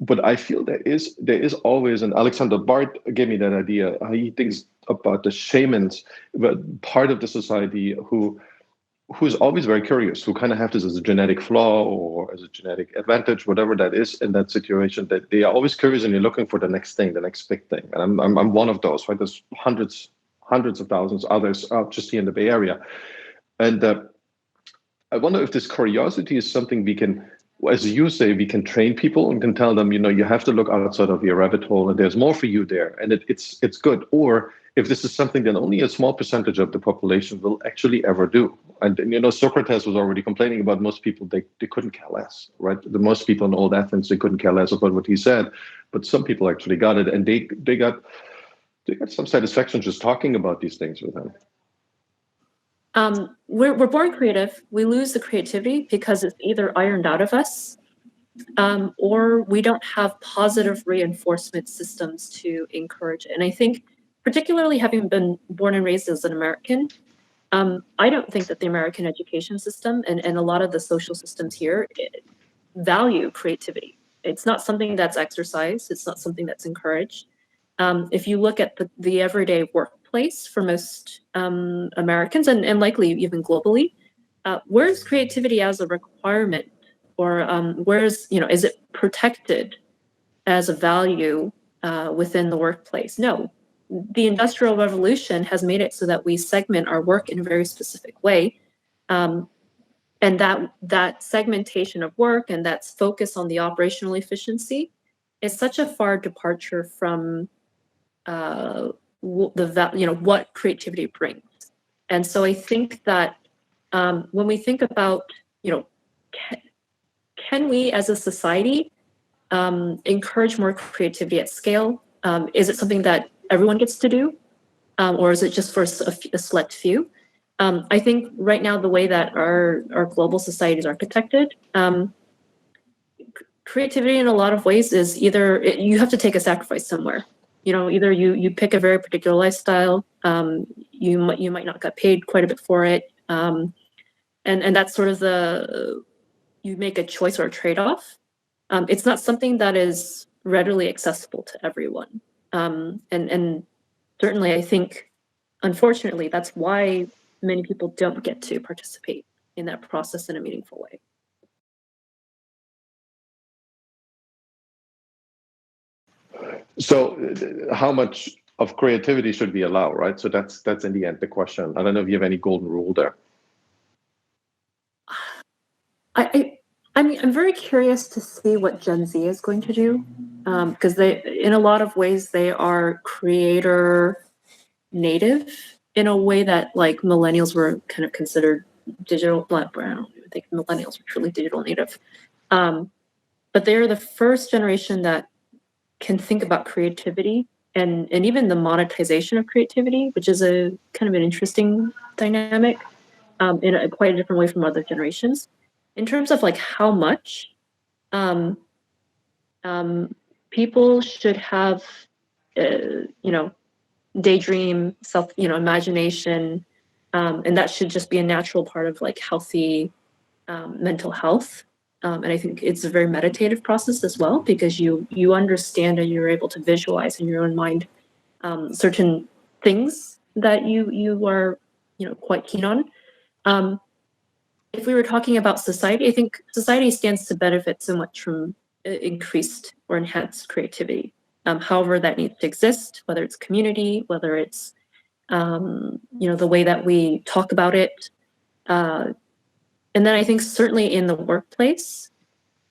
But I feel there is always, and Alexander Bart gave me that idea. He thinks about the shamans, but part of the society who's always very curious, who kind of have this as a genetic flaw or as a genetic advantage, whatever that is in that situation, that they are always curious and you're looking for the next thing, the next big thing. And I'm one of those, right? There's hundreds of thousands others just here in the Bay Area. And I wonder if this curiosity is something we can, as you say, we can train people and can tell them, you have to look outside of your rabbit hole and there's more for you there. And it's good. Or if this is something that only a small percentage of the population will actually ever do. And Socrates was already complaining about most people, they couldn't care less, right? The most people in old Athens, they couldn't care less about what he said, but some people actually got it, and they got some satisfaction just talking about these things with him. We're born creative. We lose the creativity because it's either ironed out of us, or we don't have positive reinforcement systems to encourage it. And I think, particularly having been born and raised as an American, I don't think that the American education system and a lot of the social systems here value creativity. It's not something that's exercised. It's not something that's encouraged. If you look at the everyday workplace for most Americans and likely even globally, where's creativity as a requirement, or where's, is it protected as a value within the workplace? No. The Industrial Revolution has made it so that we segment our work in a very specific way. And that segmentation of work and that focus on the operational efficiency is such a far departure from what creativity brings. And so I think that when we think about, can we as a society encourage more creativity at scale? Is it something that everyone gets to do? Or is it just for a select few? I think right now, the way that our global society is architected, creativity in a lot of ways is either you have to take a sacrifice somewhere. Either you pick a very particular lifestyle, you might not get paid quite a bit for it, and that's sort of you make a choice or a trade-off. It's not something that is readily accessible to everyone, and certainly I think, unfortunately, that's why many people don't get to participate in that process in a meaningful way. So how much of creativity should we allow, right? So that's in the end the question. I don't know if you have any golden rule there. I mean, I'm very curious to see what Gen Z is going to do, because in a lot of ways, they are creator native in a way that like millennials were kind of considered digital. I don't even think millennials were truly digital native, but they're the first generation that can think about creativity and even the monetization of creativity, which is a kind of an interesting dynamic in quite a different way from other generations. In terms of like how much people should have, daydream, imagination, and that should just be a natural part of like healthy mental health. And I think it's a very meditative process as well, because you understand and you're able to visualize in your own mind certain things that you are quite keen on. If we were talking about society, I think society stands to benefit so much from increased or enhanced creativity. However, that needs to exist, whether it's community, whether it's the way that we talk about it. And then I think certainly in the workplace,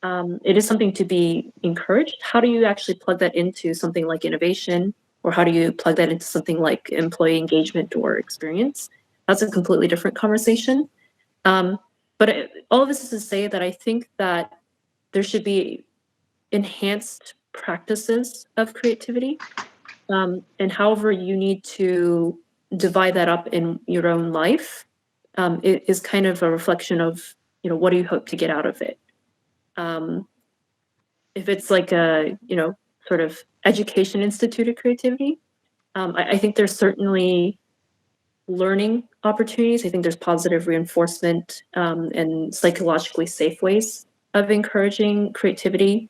it is something to be encouraged. How do you actually plug that into something like innovation, or how do you plug that into something like employee engagement or experience? That's a completely different conversation. But all of this is to say that I think that there should be enhanced practices of creativity, and however you need to divide that up in your own life, it is kind of a reflection of, what do you hope to get out of it? If it's like a, sort of education instituted creativity, I think there's certainly learning opportunities. I think there's positive reinforcement and psychologically safe ways of encouraging creativity.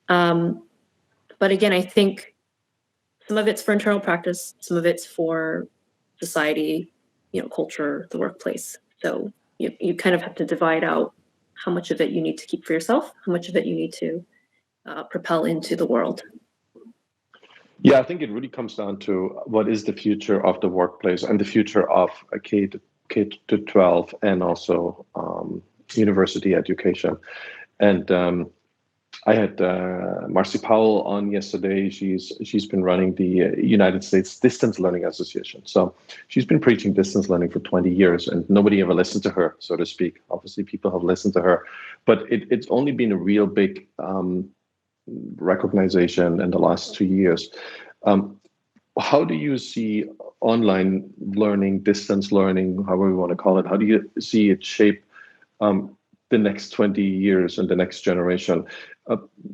But again, I think some of it's for internal practice, some of it's for society, culture, the workplace. So you kind of have to divide out how much of it you need to keep for yourself, how much of it you need to propel into the world. Yeah, I think it really comes down to what is the future of the workplace and the future of K to 12 and also university education. And I had Marcy Powell on yesterday. She's been running the United States Distance Learning Association. So she's been preaching distance learning for 20 years, and nobody ever listened to her, so to speak. Obviously, people have listened to her, but it's only been a real big recognition in the last 2 years. How do you see online learning, distance learning, however you want to call it? How do you see it shape the next 20 years and the next generation?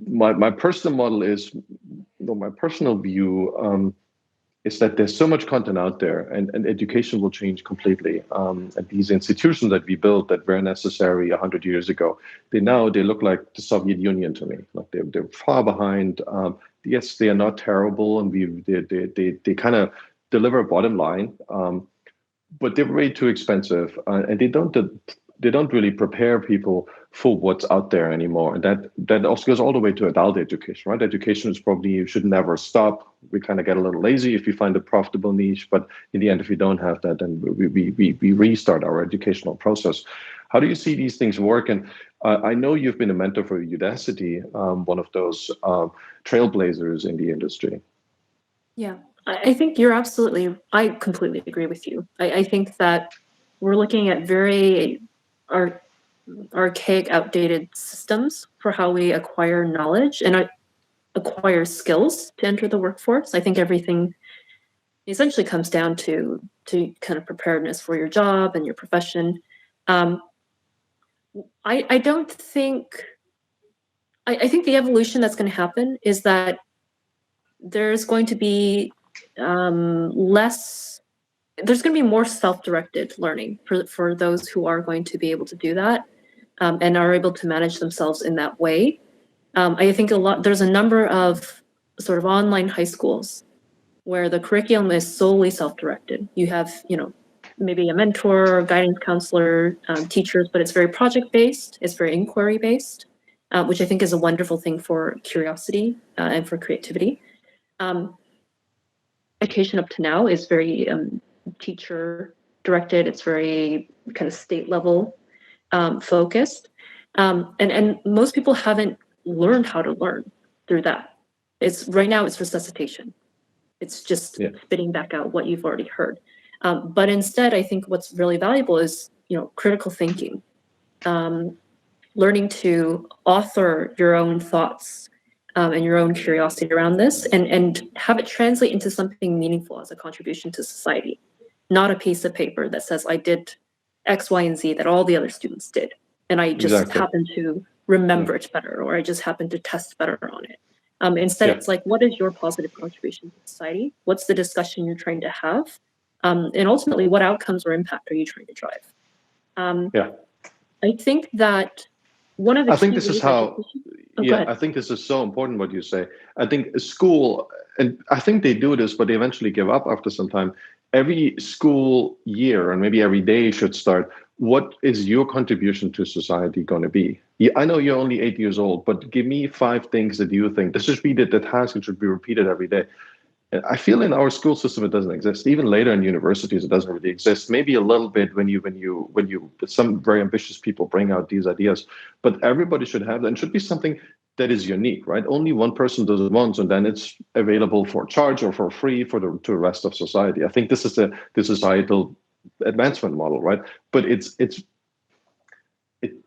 My personal model is, my personal view is that there's so much content out there, and education will change completely. And these institutions that we built that were necessary 100 years ago, they look like the Soviet Union to me. Like they're far behind. Yes, they are not terrible, and they kind of deliver a bottom line, but they're way too expensive, and they don't really prepare people for what's out there anymore. And that also goes all the way to adult education, right? Education is probably, you should never stop. We kind of get a little lazy if we find a profitable niche, but in the end, if we don't have that, then we restart our educational process. How do you see these things work? And I know you've been a mentor for Udacity, one of those trailblazers in the industry. Yeah, I think I completely agree with you. I think that we're looking at very archaic, outdated systems for how we acquire knowledge and acquire skills to enter the workforce. I think everything essentially comes down to kind of preparedness for your job and your profession. I don't think, I think the evolution that's going to happen is that there's going to be there's going to be more self-directed learning for those who are going to be able to do that and are able to manage themselves in that way. I think there's a number of sort of online high schools where the curriculum is solely self-directed. You have, maybe a mentor, guidance counselor, teachers, but it's very project-based, it's very inquiry-based, which I think is a wonderful thing for curiosity and for creativity. Education up to now is very teacher directed. It's very kind of state level focused. And most people haven't learned how to learn through that. Right now it's resuscitation. It's just spitting back out what you've already heard. But instead, I think what's really valuable is, critical thinking, learning to author your own thoughts and your own curiosity around this and have it translate into something meaningful as a contribution to society, not a piece of paper that says I did X, Y, and Z that all the other students did. And I just happen to remember it better, or I just happen to test better on it. Instead, it's like, what is your positive contribution to society? What's the discussion you're trying to have? And ultimately, what outcomes or impact are you trying to drive? I think that one of the I think this is how, I think this is so important what you say. I think school, and I think they do this, but they eventually give up after some time. Every school year and maybe every day should start, what is your contribution to society going to be? I know you're only 8 years old, but give me 5 things that you think, this should be the task, it should be repeated every day. I feel in our school system, it doesn't exist. Even later in universities, it doesn't really exist. Maybe a little bit when some very ambitious people bring out these ideas, but everybody should have that, and should be something that is unique, right? Only one person does it once, and then it's available for charge or for free to the rest of society. I think this is the societal advancement model, right? But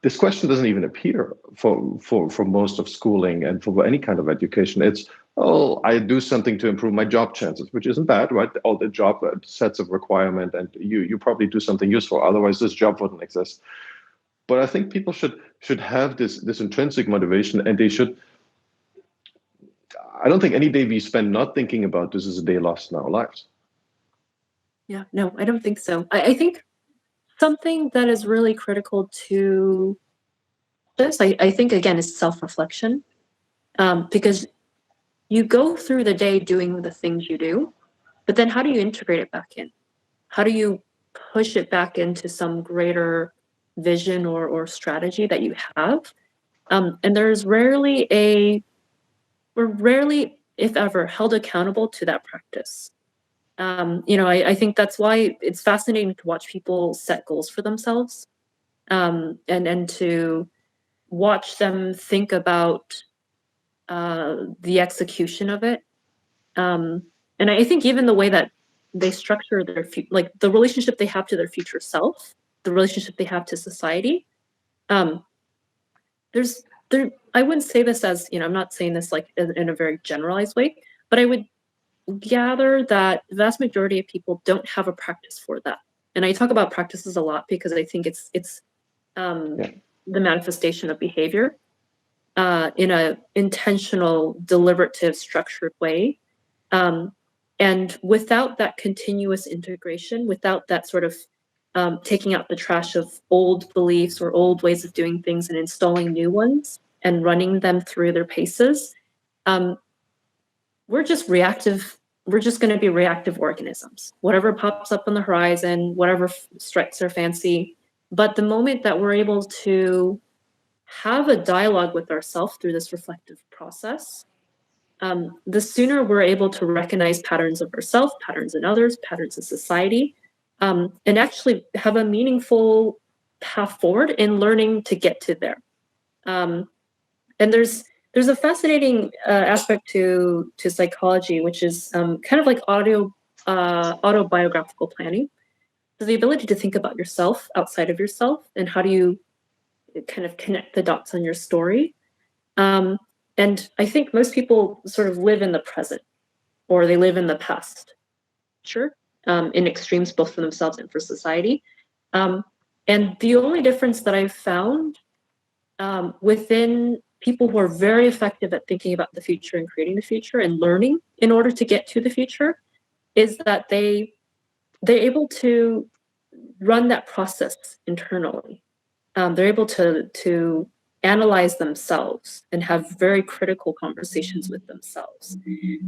this question doesn't even appear for most of schooling and for any kind of education. It's, I do something to improve my job chances, which isn't bad, right? All the job sets of requirement, and you probably do something useful. Otherwise, this job wouldn't exist. But I think people should have this intrinsic motivation, and they should. I don't think any day we spend not thinking about this is a day lost in our lives. Yeah, no, I don't think so. I think something that is really critical to this, I think, again, is self-reflection, because you go through the day doing the things you do, but then how do you integrate it back in? How do you push it back into some greater vision or strategy that you have? And we're rarely, if ever, held accountable to that practice. I think that's why it's fascinating to watch people set goals for themselves, and to watch them think about the execution of it. And I think even the way that they structure their like the relationship they have to their future self, the relationship they have to society. I wouldn't say this as, I'm not saying this like in a very generalized way, but I would gather that the vast majority of people don't have a practice for that. And I talk about practices a lot because I think it's the manifestation of behavior in a intentional, deliberative, structured way. And without that continuous integration, without that sort of taking out the trash of old beliefs or old ways of doing things and installing new ones and running them through their paces, we're just reactive. We're just going to be reactive organisms. Whatever pops up on the horizon, whatever strikes our fancy. But the moment that we're able to have a dialogue with ourselves through this reflective process, the sooner we're able to recognize patterns of ourselves, patterns in others, patterns in society, and actually have a meaningful path forward in learning to get to there. And there's a fascinating aspect to psychology, which is kind of like autobiographical planning. So the ability to think about yourself outside of yourself, and how do you kind of connect the dots on your story. And I think most people sort of live in the present, or they live in the past, sure, in extremes, both for themselves and for society. And the only difference that I've found within people who are very effective at thinking about the future and creating the future and learning in order to get to the future is that they're able to run that process internally. They're able to analyze themselves and have very critical conversations with themselves.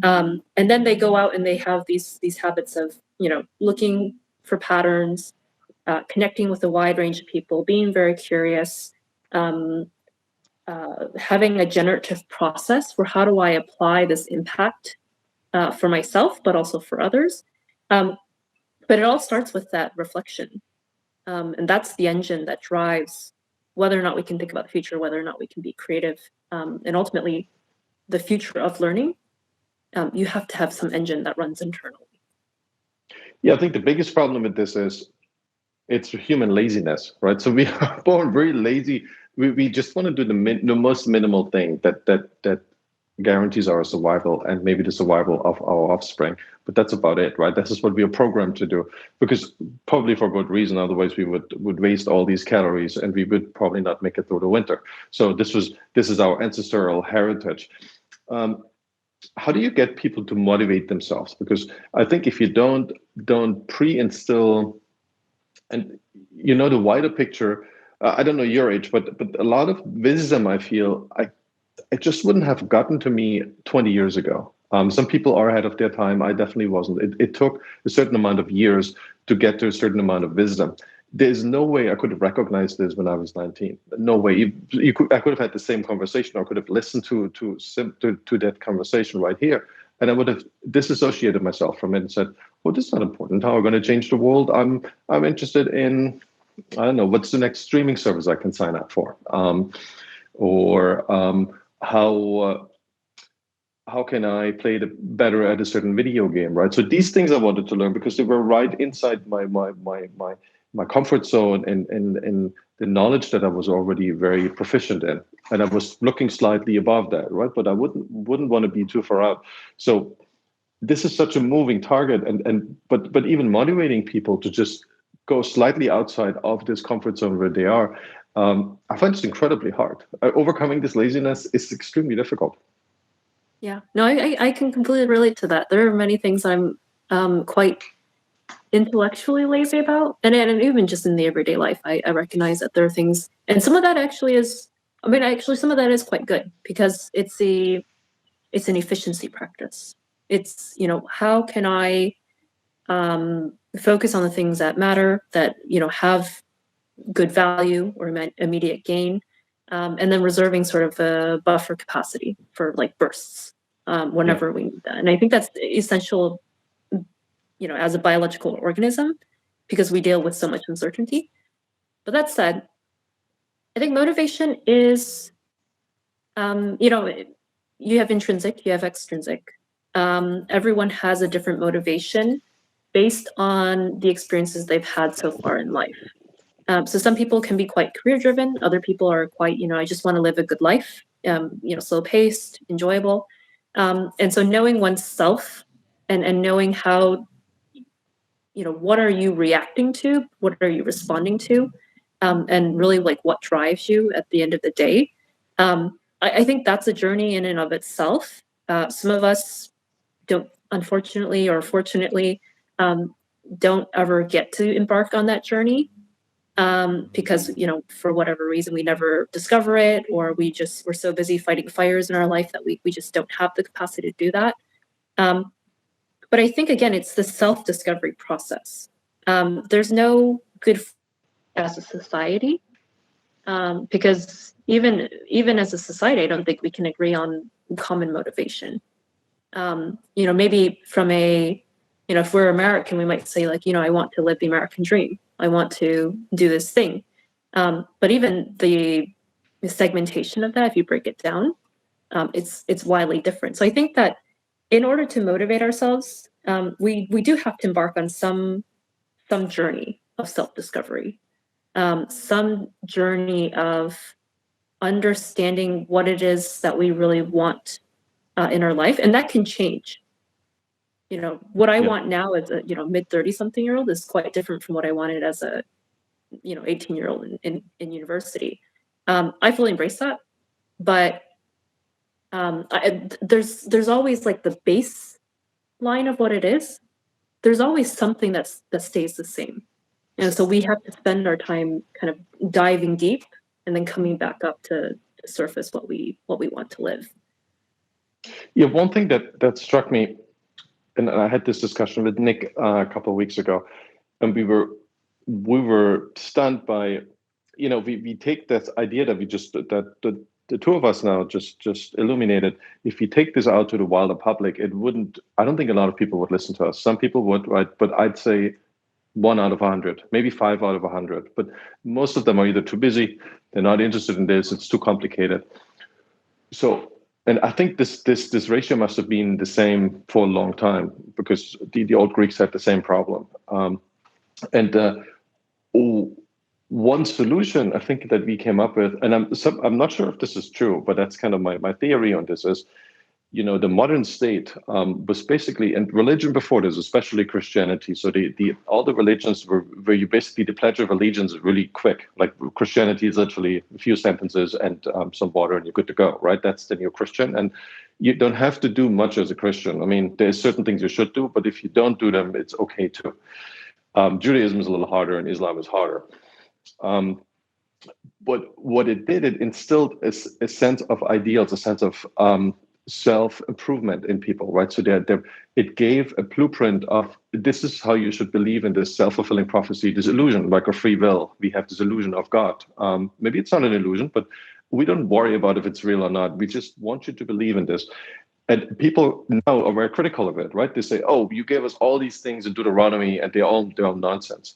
And then they go out and they have these habits of, looking for patterns, connecting with a wide range of people, being very curious, having a generative process for how do I apply this impact for myself, but also for others. But it all starts with that reflection. And that's the engine that drives whether or not we can think about the future, whether or not we can be creative, and ultimately the future of learning. You have to have some engine that runs internally. Yeah, I think the biggest problem with this is it's human laziness, right? So we are born very lazy. We just want to do the most minimal thing that guarantees our survival and maybe the survival of our offspring. But that's about it, right? This is what we are programmed to do, because probably for good reason. Otherwise, we would waste all these calories and we would probably not make it through the winter. So this is our ancestral heritage. How do you get people to motivate themselves? Because I think if you don't pre-instill, and the wider picture, I don't know your age, but a lot of wisdom, I feel, it just wouldn't have gotten to me 20 years ago. Some people are ahead of their time. I definitely wasn't. It took a certain amount of years to get to a certain amount of wisdom. There's no way I could have recognized this when I was 19. No way. I could have had the same conversation, or could have listened to that conversation right here, and I would have disassociated myself from it and said, "Well, this is not important. How are we going to change the world? I'm interested in, I don't know, what's the next streaming service I can sign up for, or how can I play better at a certain video game, right?" So these things I wanted to learn because they were right inside my comfort zone and the knowledge that I was already very proficient in, and I was looking slightly above that, right? But I wouldn't want to be too far out. So this is such a moving target, but even motivating people to just go slightly outside of this comfort zone where they are, I find it's incredibly hard. Overcoming this laziness is extremely difficult. Yeah, no, I can completely relate to that. There are many things I'm quite intellectually lazy about, and even just in the everyday life, I recognize that there are things, and some of that actually is, some of that is quite good because it's an efficiency practice. It's, how can I focus on the things that matter, that, have good value or immediate gain, and then reserving sort of a buffer capacity for like bursts whenever we need that. And I think that's essential, as a biological organism, because we deal with so much uncertainty. But that said, I think motivation is, you have intrinsic, you have extrinsic. Everyone has a different motivation based on the experiences they've had so far in life. So some people can be quite career driven. Other people are quite, I just want to live a good life, slow paced, enjoyable. And so knowing oneself and knowing how, what are you reacting to? What are you responding to? And really like what drives you at the end of the day. I think that's a journey in and of itself. Some of us don't, unfortunately or fortunately, don't ever get to embark on that journey because, for whatever reason, we never discover it, or we're so busy fighting fires in our life that we just don't have the capacity to do that. But I think, again, it's the self-discovery process. There's no good as a society, because even as a society, I don't think we can agree on common motivation. Maybe from if we're American, we might say like, I want to live the American dream. I want to do this thing. But even the segmentation of that, if you break it down, it's widely different. So I think that in order to motivate ourselves, we do have to embark on some journey of self-discovery, some journey of understanding what it is that we really want in our life, and that can change. What I want now as a mid 30-something-year-old is quite different from what I wanted as a 18-year-old in university. I fully embrace that, but there's always like the baseline of what it is. There's always something that stays the same, and so we have to spend our time kind of diving deep and then coming back up to surface what we want to live. Yeah, one thing that struck me, and I had this discussion with Nick a couple of weeks ago, and we were stunned by, we take this idea that the two of us now just illuminated. If we take this out to the wider public, I don't think a lot of people would listen to us. Some people would, right? But I'd say 1 out of 100, maybe 5 out of 100. But most of them are either too busy, they're not interested in this, it's too complicated. So, and I think this ratio must have been the same for a long time, because the old Greeks had the same problem. One solution I think that we came up with, and I'm not sure if this is true, but that's kind of my theory on this is, the modern state was basically, and religion before this, especially Christianity. So all the religions were where you basically, the Pledge of Allegiance is really quick. Like Christianity is literally a few sentences and some water and you're good to go, right? That's the new Christian. And you don't have to do much as a Christian. I mean, there's certain things you should do, but if you don't do them, it's okay too. Judaism is a little harder and Islam is harder. But what it did, it instilled a sense of ideals, a sense of self-improvement in people, right? So it gave a blueprint of, this is how you should believe in this self-fulfilling prophecy, this illusion, like a free will. We have this illusion of God. Maybe it's not an illusion, but we don't worry about if it's real or not. We just want you to believe in this. And people now are very critical of it, right? They say, oh, you gave us all these things in Deuteronomy and they're all nonsense.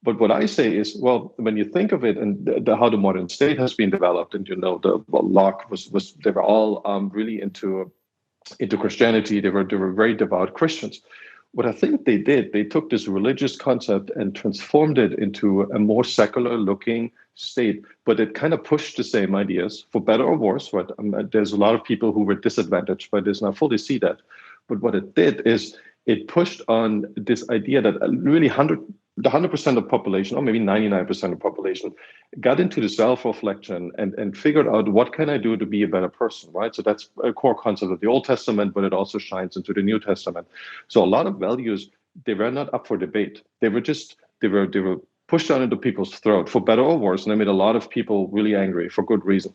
But what I say is, well, when you think of it and how the modern state has been developed, and Locke they were all really into Christianity. They were very devout Christians. What I think they did, they took this religious concept and transformed it into a more secular looking state, but it kind of pushed the same ideas, for better or worse. Right? There's a lot of people who were disadvantaged by this, and I fully see that. But what it did is it pushed on this idea that really 100% of population, or maybe 99% of population, got into the self-reflection and figured out, what can I do to be a better person, right? So that's a core concept of the Old Testament, but it also shines into the New Testament. So a lot of values, they were not up for debate. They were pushed down into people's throat, for better or worse, and it made a lot of people really angry for good reason.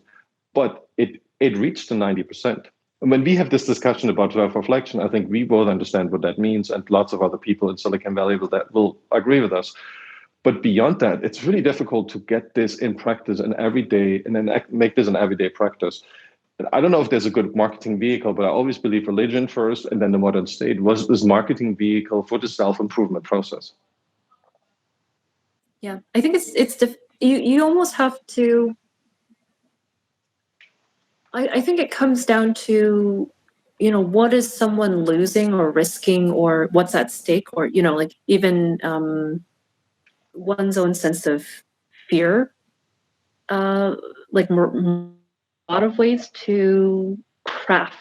But it reached the 90%. And when we have this discussion about self-reflection, I think we both understand what that means, and lots of other people in Silicon Valley will agree with us. But beyond that, it's really difficult to get this in practice and everyday, and then make this an everyday practice. And I don't know if there's a good marketing vehicle, but I always believe religion first, and then the modern state was this marketing vehicle for the self-improvement process. Yeah, I think you almost have to. I think it comes down to, what is someone losing or risking, or what's at stake, or, like even one's own sense of fear, like a lot of ways to craft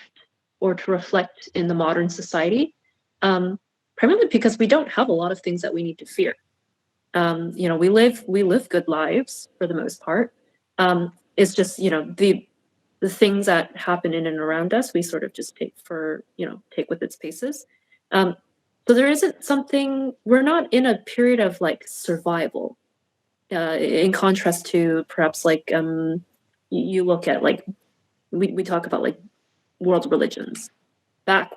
or to reflect in the modern society, primarily because we don't have a lot of things that we need to fear. We live good lives for the most part. It's just, the things that happen in and around us, we sort of just take with its paces. So there isn't something, we're not in a period of like survival, in contrast to perhaps like, you look at like, we talk about like world religions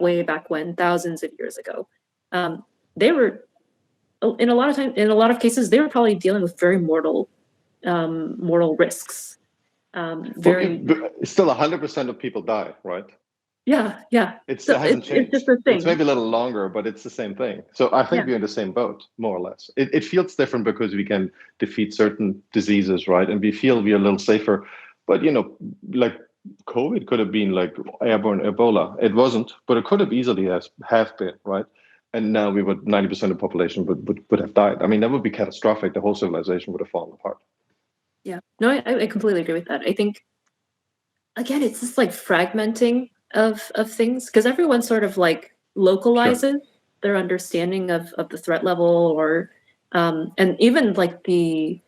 way back when, thousands of years ago. They were, in a lot of cases, they were probably dealing with very mortal risks. Still 100% of people die, right? Yeah. It still hasn't changed. It's just a thing. It's maybe a little longer, but it's the same thing. So I think we're in the same boat, more or less. It feels different because we can defeat certain diseases, right? And we feel we're a little safer. But, like COVID could have been like airborne Ebola. It wasn't, but it could have easily have been, right? And now 90% of the population would have died. I mean, that would be catastrophic. The whole civilization would have fallen apart. Yeah, no, I completely agree with that. I think, again, it's just like fragmenting of things, because everyone sort of like localizes their understanding of the threat level, or and even like the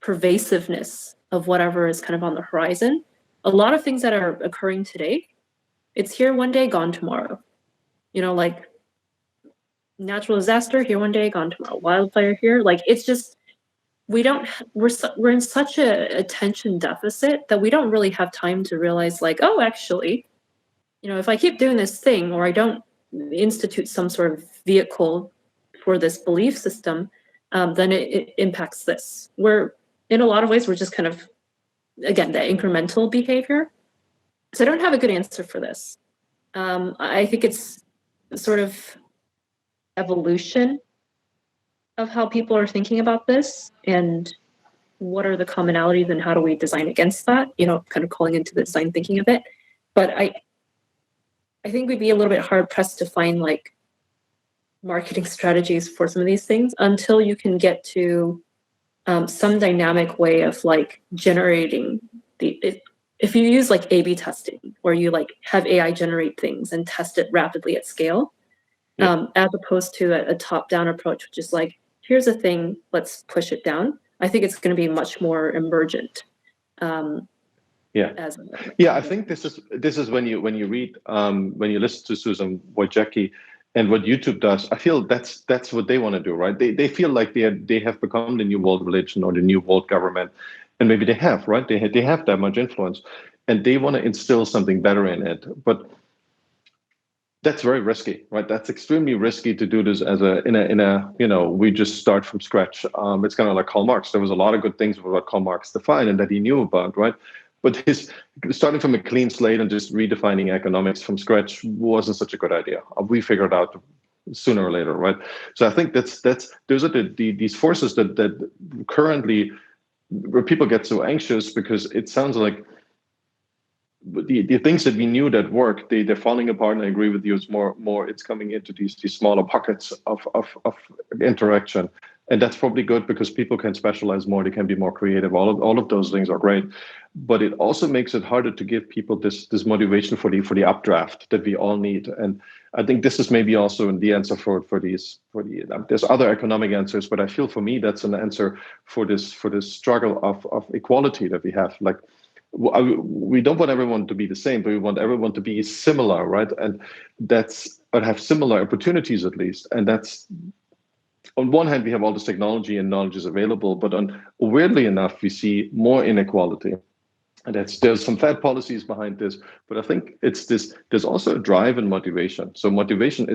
pervasiveness of whatever is kind of on the horizon. A lot of things that are occurring today, it's here one day, gone tomorrow. Like natural disaster here one day, gone tomorrow. Wildfire here, like it's just, we're in such a attention deficit that we don't really have time to realize like, oh, actually, if I keep doing this thing, or I don't institute some sort of vehicle for this belief system, then it impacts this. We're, in a lot of ways, we're just kind of, again, that incremental behavior. So I don't have a good answer for this. I think it's sort of evolution of how people are thinking about this, and what are the commonalities, and how do we design against that, kind of calling into the design thinking a bit. But I think we'd be a little bit hard pressed to find like marketing strategies for some of these things until you can get to some dynamic way of like generating if you use like A/B testing, where you like have AI generate things and test it rapidly at scale, as opposed to a top-down approach, which is like, here's a thing, let's push it down. I think it's going to be much more emergent. I think this is when you read when you listen to Susan Wojcicki and what YouTube does. I feel that's what they want to do, right? They feel like they have become the new world religion or the new world government, and maybe they have, right? They have that much influence, and they want to instill something better in it, but that's very risky, right? That's extremely risky to do this in a we just start from scratch. It's kind of like Karl Marx. There was a lot of good things about Karl Marx defined and that he knew about, right? But his starting from a clean slate and just redefining economics from scratch wasn't such a good idea. We figured out sooner or later, right? So I think those are these forces that currently, where people get so anxious because it sounds like the things that we knew that work, they're falling apart. And I agree with you. It's more. It's coming into these smaller pockets of interaction, and that's probably good because people can specialize more. They can be more creative. All of those things are great, but it also makes it harder to give people this motivation for the updraft that we all need. And I think this is maybe also the answer for there's other economic answers, but I feel for me that's an answer for this struggle of equality that we have. Like, we don't want everyone to be the same, but we want everyone to be similar, right? And have similar opportunities at least. And that's, on one hand, we have all this technology and knowledge is available, but weirdly enough, we see more inequality. And there's some bad policies behind this, but I think there's also a drive and motivation. So motivation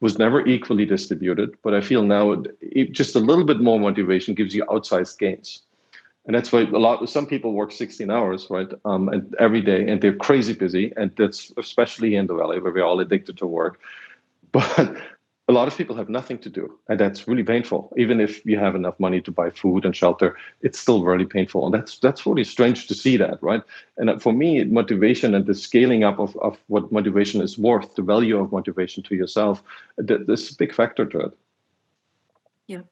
was never equally distributed, but I feel now just a little bit more motivation gives you outsized gains. And that's why some people work 16 hours, right? And every day, and they're crazy busy. And that's especially in the Valley where we're all addicted to work. But a lot of people have nothing to do, and that's really painful. Even if you have enough money to buy food and shelter, it's still really painful, and that's really strange to see that, right? And for me, motivation and the scaling up of what motivation is worth, the value of motivation to yourself, there's a big factor to it. Yeah.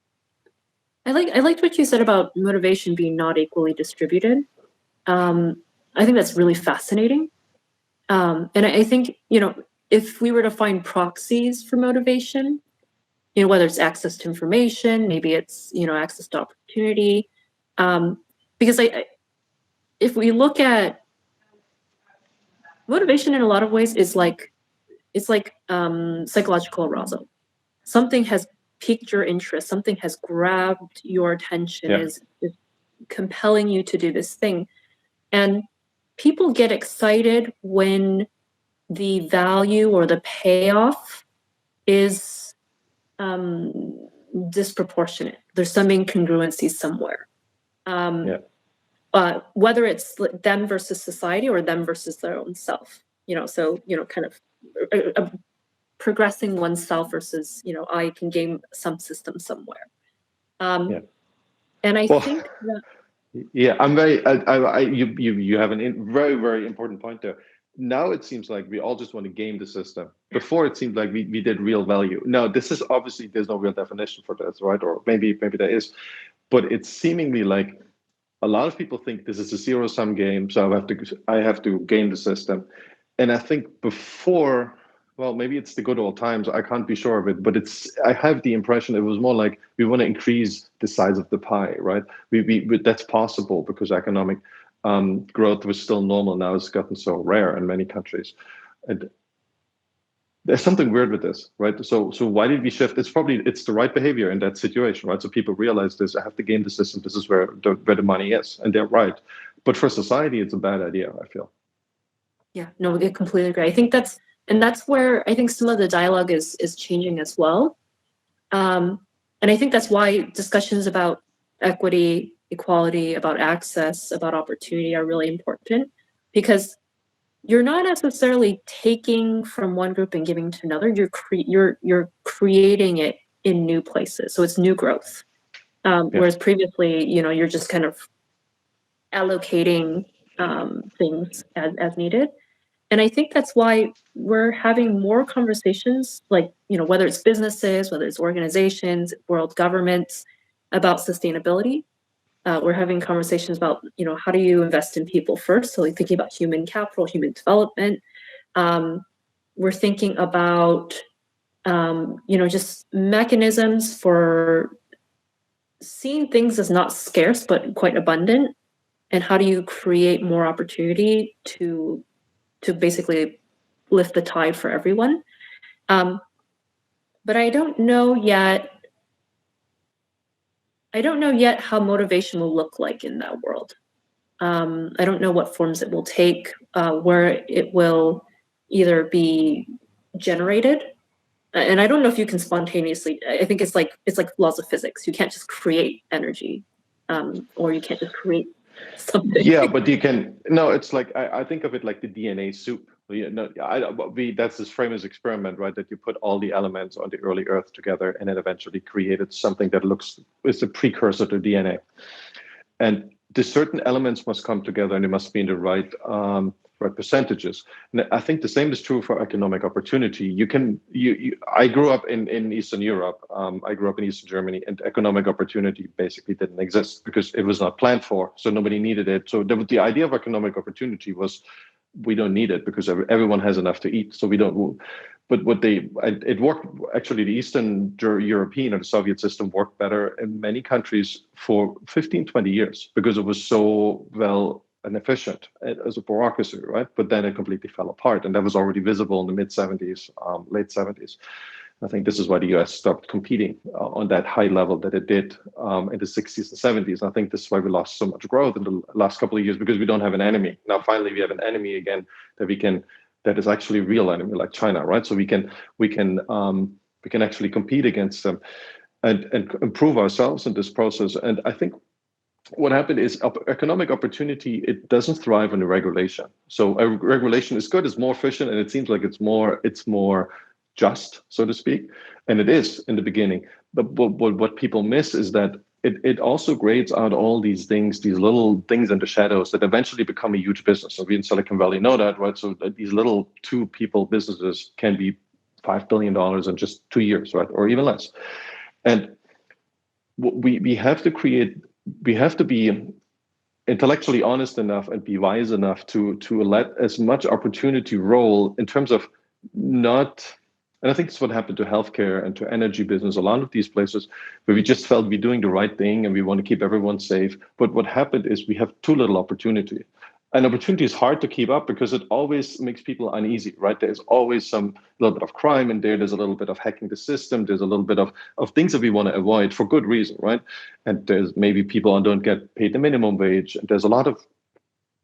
I liked what you said about motivation being not equally distributed. I think that's really fascinating. And I think, if we were to find proxies for motivation, whether it's access to information, maybe it's, access to opportunity. Because if we look at motivation in a lot of ways it's like psychological arousal. Something has piqued your interest, something has grabbed your attention, is compelling you to do this thing. And people get excited when the value or the payoff is disproportionate. There's some incongruency somewhere. Whether it's them versus society or them versus their own self. Kind of progressing oneself versus, I can game some system somewhere. And I think that... Yeah, I'm very. You have a very, very important point there. Now it seems like we all just want to game the system. Before it seemed like we did real value. Now this is obviously there's no real definition for this, right? Or maybe there is, but it's seemingly like a lot of people think this is a zero-sum game, so I have to game the system. And I think before, well, maybe it's the good old times. I can't be sure of it, but I have the impression it was more like we want to increase the size of the pie, right? That's possible because economic growth was still normal. Now it's gotten so rare in many countries, and there's something weird with this, right? So why did we shift? It's the right behavior in that situation, right? So people realize this. I have to game the system. This is where the money is, and they're right. But for society, it's a bad idea, I feel. Yeah, no, I completely agree. I think that's where I think some of the dialogue is changing as well. And I think that's why discussions about equity, equality, about access, about opportunity are really important, because you're not necessarily taking from one group and giving to another. You're creating it in new places. So it's new growth. Whereas previously, you're just kind of allocating things as needed. And I think that's why we're having more conversations, like, whether it's businesses, whether it's organizations, world governments, about sustainability. We're having conversations about, how do you invest in people first? So like thinking about human capital, human development. We're thinking about, just mechanisms for seeing things as not scarce, but quite abundant. And how do you create more opportunity to basically lift the tide for everyone. But I don't know yet how motivation will look like in that world. I don't know what forms it will take, where it will either be generated. And I don't know if you can spontaneously, I think it's like laws of physics. You can't just create energy, or you can't just create something. Yeah, but you can. No, it's like I think of it like the DNA soup. That's this famous experiment, right? That you put all the elements on the early Earth together, and it eventually created something that is a precursor to DNA. And the certain elements must come together, and they must be in the right percentages. And I think the same is true for economic opportunity. I grew up in Eastern Europe. I grew up in Eastern Germany, and economic opportunity basically didn't exist because it was not planned for. So nobody needed it. So the idea of economic opportunity was, we don't need it because everyone has enough to eat. So we don't. But it worked. Actually, the Eastern European or the Soviet system worked better in many countries for 15, 20 years because it was so well and efficient as a bureaucracy, right? But then it completely fell apart, and that was already visible in the mid 70s, late 70s. I think this is why the US stopped competing on that high level that it did in the 60s and 70s. And I think this is why we lost so much growth in the last couple of years, because we don't have an enemy. Now, finally, we have an enemy again that is actually a real enemy, like China, right? So we can actually compete against them and improve ourselves in this process. And I think what happened is economic opportunity, it doesn't thrive on the regulation. So a regulation is good, it's more efficient, and it seems like it's more just, so to speak, and it is in the beginning. But what people miss is that it also grades out all these things, these little things in the shadows that eventually become a huge business. So we in Silicon Valley know that, right? So that these little two people businesses can be $5 billion in just 2 years, right? Or even less. And we have to be intellectually honest enough and be wise enough to let as much opportunity roll in terms of not. And I think it's what happened to healthcare and to energy business, a lot of these places where we just felt we're doing the right thing and we want to keep everyone safe. But what happened is we have too little opportunity. And opportunity is hard to keep up because it always makes people uneasy, right? There's always some little bit of crime in there. There's a little bit of hacking the system. There's a little bit of things that we want to avoid for good reason, right? And there's maybe people don't get paid the minimum wage. And there's a lot of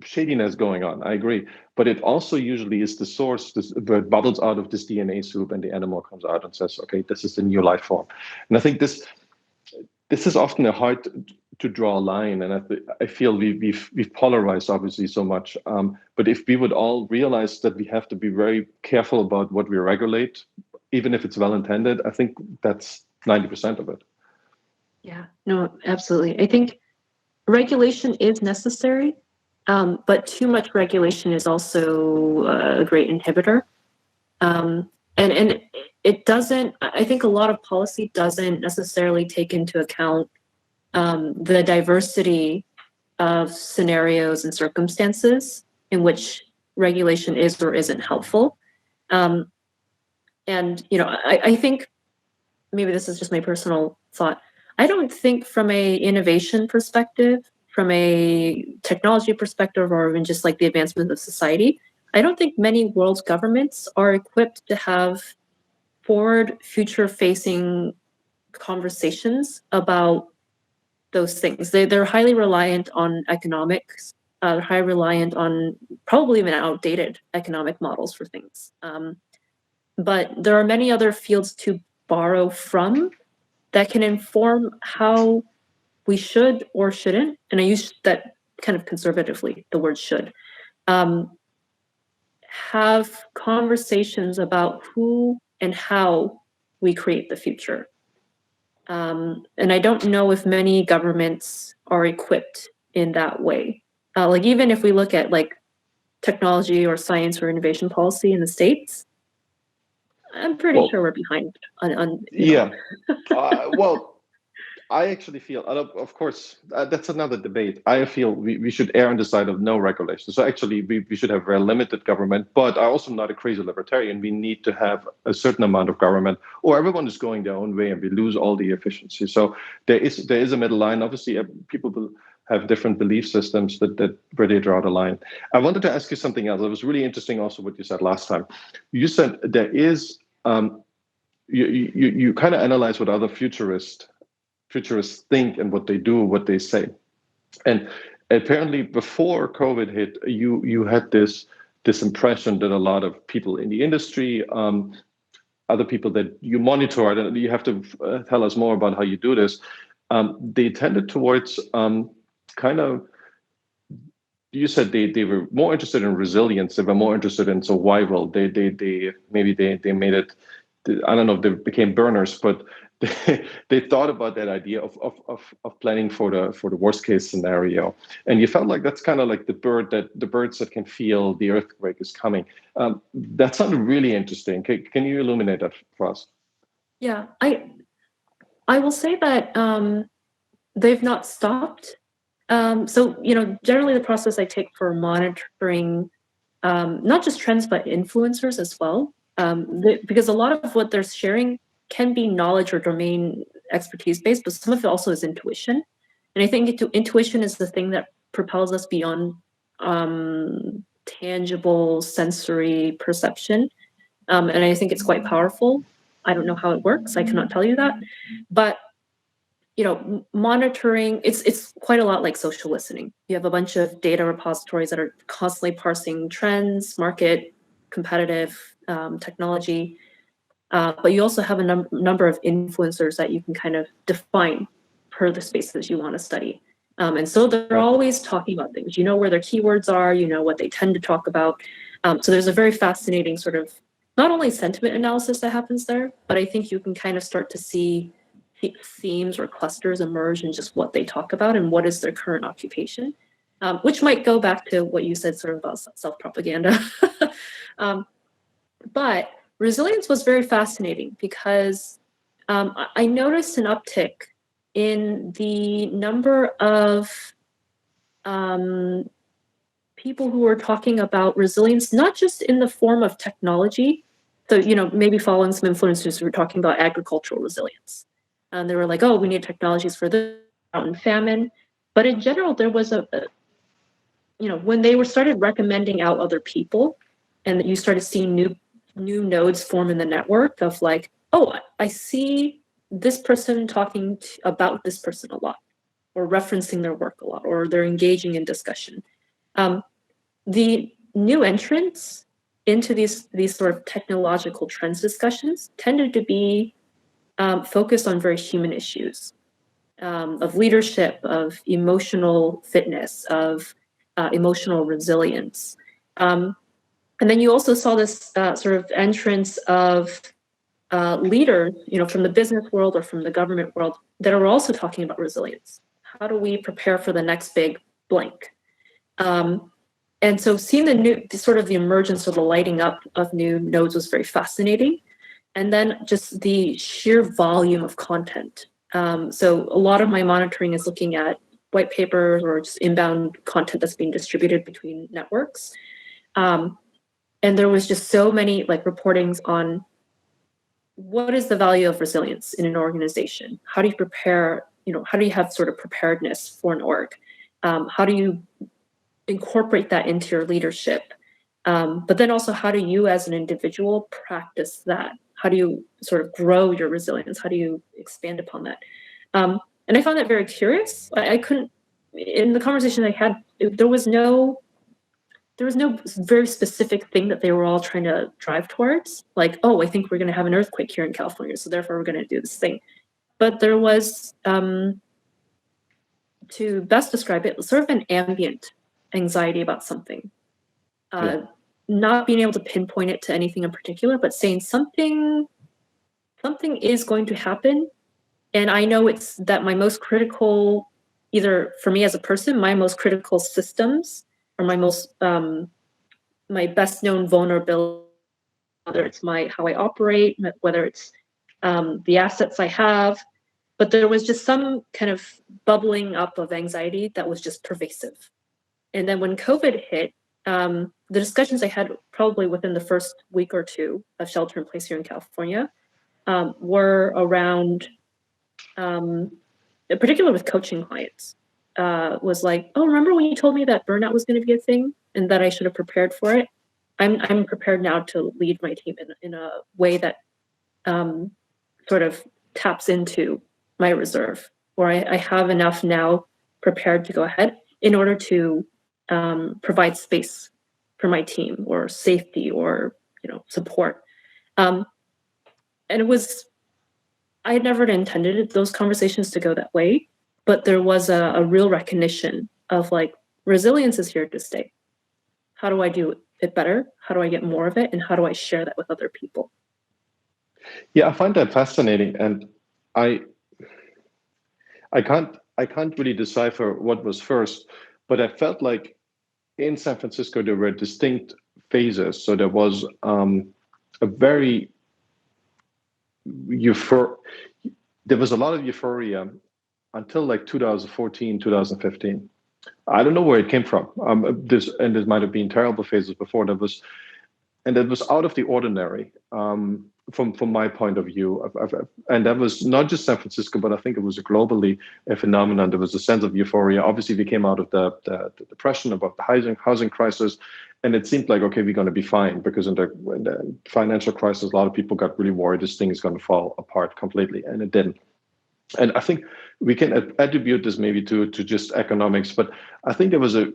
shadiness going on. I agree. But it also usually is the source where it bubbles out of this DNA soup and the animal comes out and says, okay, this is the new life form. And I think this is often a hard to draw a line, and I feel we've polarized obviously so much. But if we would all realize that we have to be very careful about what we regulate, even if it's well intended, I think that's 90% of it. Yeah, no, absolutely. I think regulation is necessary, but too much regulation is also a great inhibitor. And it doesn't. I think a lot of policy doesn't necessarily take into account the diversity of scenarios and circumstances in which regulation is or isn't helpful. And I think maybe this is just my personal thought. I don't think from a innovation perspective, from a technology perspective, or even just like the advancement of society, I don't think many world governments are equipped to have forward, future-facing conversations about those things. They're highly reliant on economics, highly reliant on probably even outdated economic models for things. But there are many other fields to borrow from that can inform how we should or shouldn't, and I use that kind of conservatively, the word should, have conversations about who and how we create the future. And I don't know if many governments are equipped in that way. Like even if we look at like technology or science or innovation policy in the States, I'm pretty sure we're behind on yeah. Well, I actually feel, of course, that's another debate. I feel we should err on the side of no regulation. So actually, we should have very limited government, but I'm also not a crazy libertarian. We need to have a certain amount of government, or everyone is going their own way and we lose all the efficiency. So there is a middle line. Obviously, people will have different belief systems that where they draw the line. I wanted to ask you something else. It was really interesting also what you said last time. You said there is, you kind of analyze what other futurists think and what they do, what they say. And apparently before COVID hit, you had this impression that a lot of people in the industry, other people that you monitor, and you have to tell us more about how you do this, they tended towards kind of, you said they were more interested in resilience, they were more interested in survival. They maybe they made it, I don't know if they became burners, but they thought about that idea of planning for the worst case scenario. And you felt like that's kind of like the birds that can feel the earthquake is coming. That sounded really interesting. Can you illuminate that for us? Yeah, I will say that they've not stopped. So, generally the process I take for monitoring not just trends, but influencers as well, because a lot of what they're sharing can be knowledge or domain expertise based, but some of it also is intuition. And I think intuition is the thing that propels us beyond tangible sensory perception. And I think it's quite powerful. I don't know how it works. I cannot tell you that. But monitoring, it's quite a lot like social listening. You have a bunch of data repositories that are constantly parsing trends, market, competitive, technology. But you also have a number of influencers that you can kind of define per the spaces you want to study. And so they're always talking about things. You know where their keywords are, you know what they tend to talk about. So there's a very fascinating sort of not only sentiment analysis that happens there, but I think you can kind of start to see themes or clusters emerge in just what they talk about and what is their current occupation, which might go back to what you said sort of about self-propaganda. But resilience was very fascinating because I noticed an uptick in the number of people who were talking about resilience, not just in the form of technology. So, maybe following some influencers who were talking about agricultural resilience. And they were like, oh, we need technologies for this, drought and famine. But in general, there was when they started recommending out other people and you started seeing new nodes form in the network of like, oh, I see this person talking about this person a lot, or referencing their work a lot, or they're engaging in discussion. The new entrants into these sort of technological trends discussions tended to be focused on very human issues of leadership, of emotional fitness, of emotional resilience. And then you also saw this sort of entrance of leaders, from the business world or from the government world that are also talking about resilience. How do we prepare for the next big blank? And so seeing the emergence or the lighting up of new nodes was very fascinating. And then just the sheer volume of content. So a lot of my monitoring is looking at white papers or just inbound content that's being distributed between networks. And there was just so many reportings on what is the value of resilience in an organization? How do you prepare, how do you have sort of preparedness for an org? How do you incorporate that into your leadership? But then also, how do you as an individual practice that? How do you sort of grow your resilience? How do you expand upon that? And I found that very curious. I couldn't, in the conversation I had, there was no very specific thing that they were all trying to drive towards. Like, oh, I think we're going to have an earthquake here in California, so therefore we're going to do this thing. But there was, to best describe it, sort of an ambient anxiety about something. Not being able to pinpoint it to anything in particular, but saying something is going to happen. And I know it's that my most critical, either for me as a person, my most critical systems or my best known vulnerability, whether it's how I operate, whether it's the assets I have. But there was just some kind of bubbling up of anxiety that was just pervasive. And then when COVID hit, the discussions I had probably within the first week or two of shelter in place here in California were around, particularly with coaching clients, was like, oh, remember when you told me that burnout was going to be a thing and that I should have prepared for it? I'm prepared now to lead my team in a way that sort of taps into my reserve, where I have enough now prepared to go ahead in order to provide space for my team or safety or support. And I had never intended those conversations to go that way, but there was a real recognition of resilience is here to stay. How do I do it better? How do I get more of it? And how do I share that with other people? Yeah, I find that fascinating, and I can't really decipher what was first, but I felt like in San Francisco there were distinct phases. So there was a very there was a lot of euphoria until 2014, 2015. I don't know where it came from. This might have been terrible phases before. That was out of the ordinary from my point of view. And that was not just San Francisco, but I think it was globally a phenomenon. There was a sense of euphoria. Obviously, we came out of the depression about the housing crisis, and it seemed like, okay, we're going to be fine, because in the financial crisis, a lot of people got really worried this thing is going to fall apart completely, and it didn't. And I think we can attribute this maybe to just economics, but I think there was a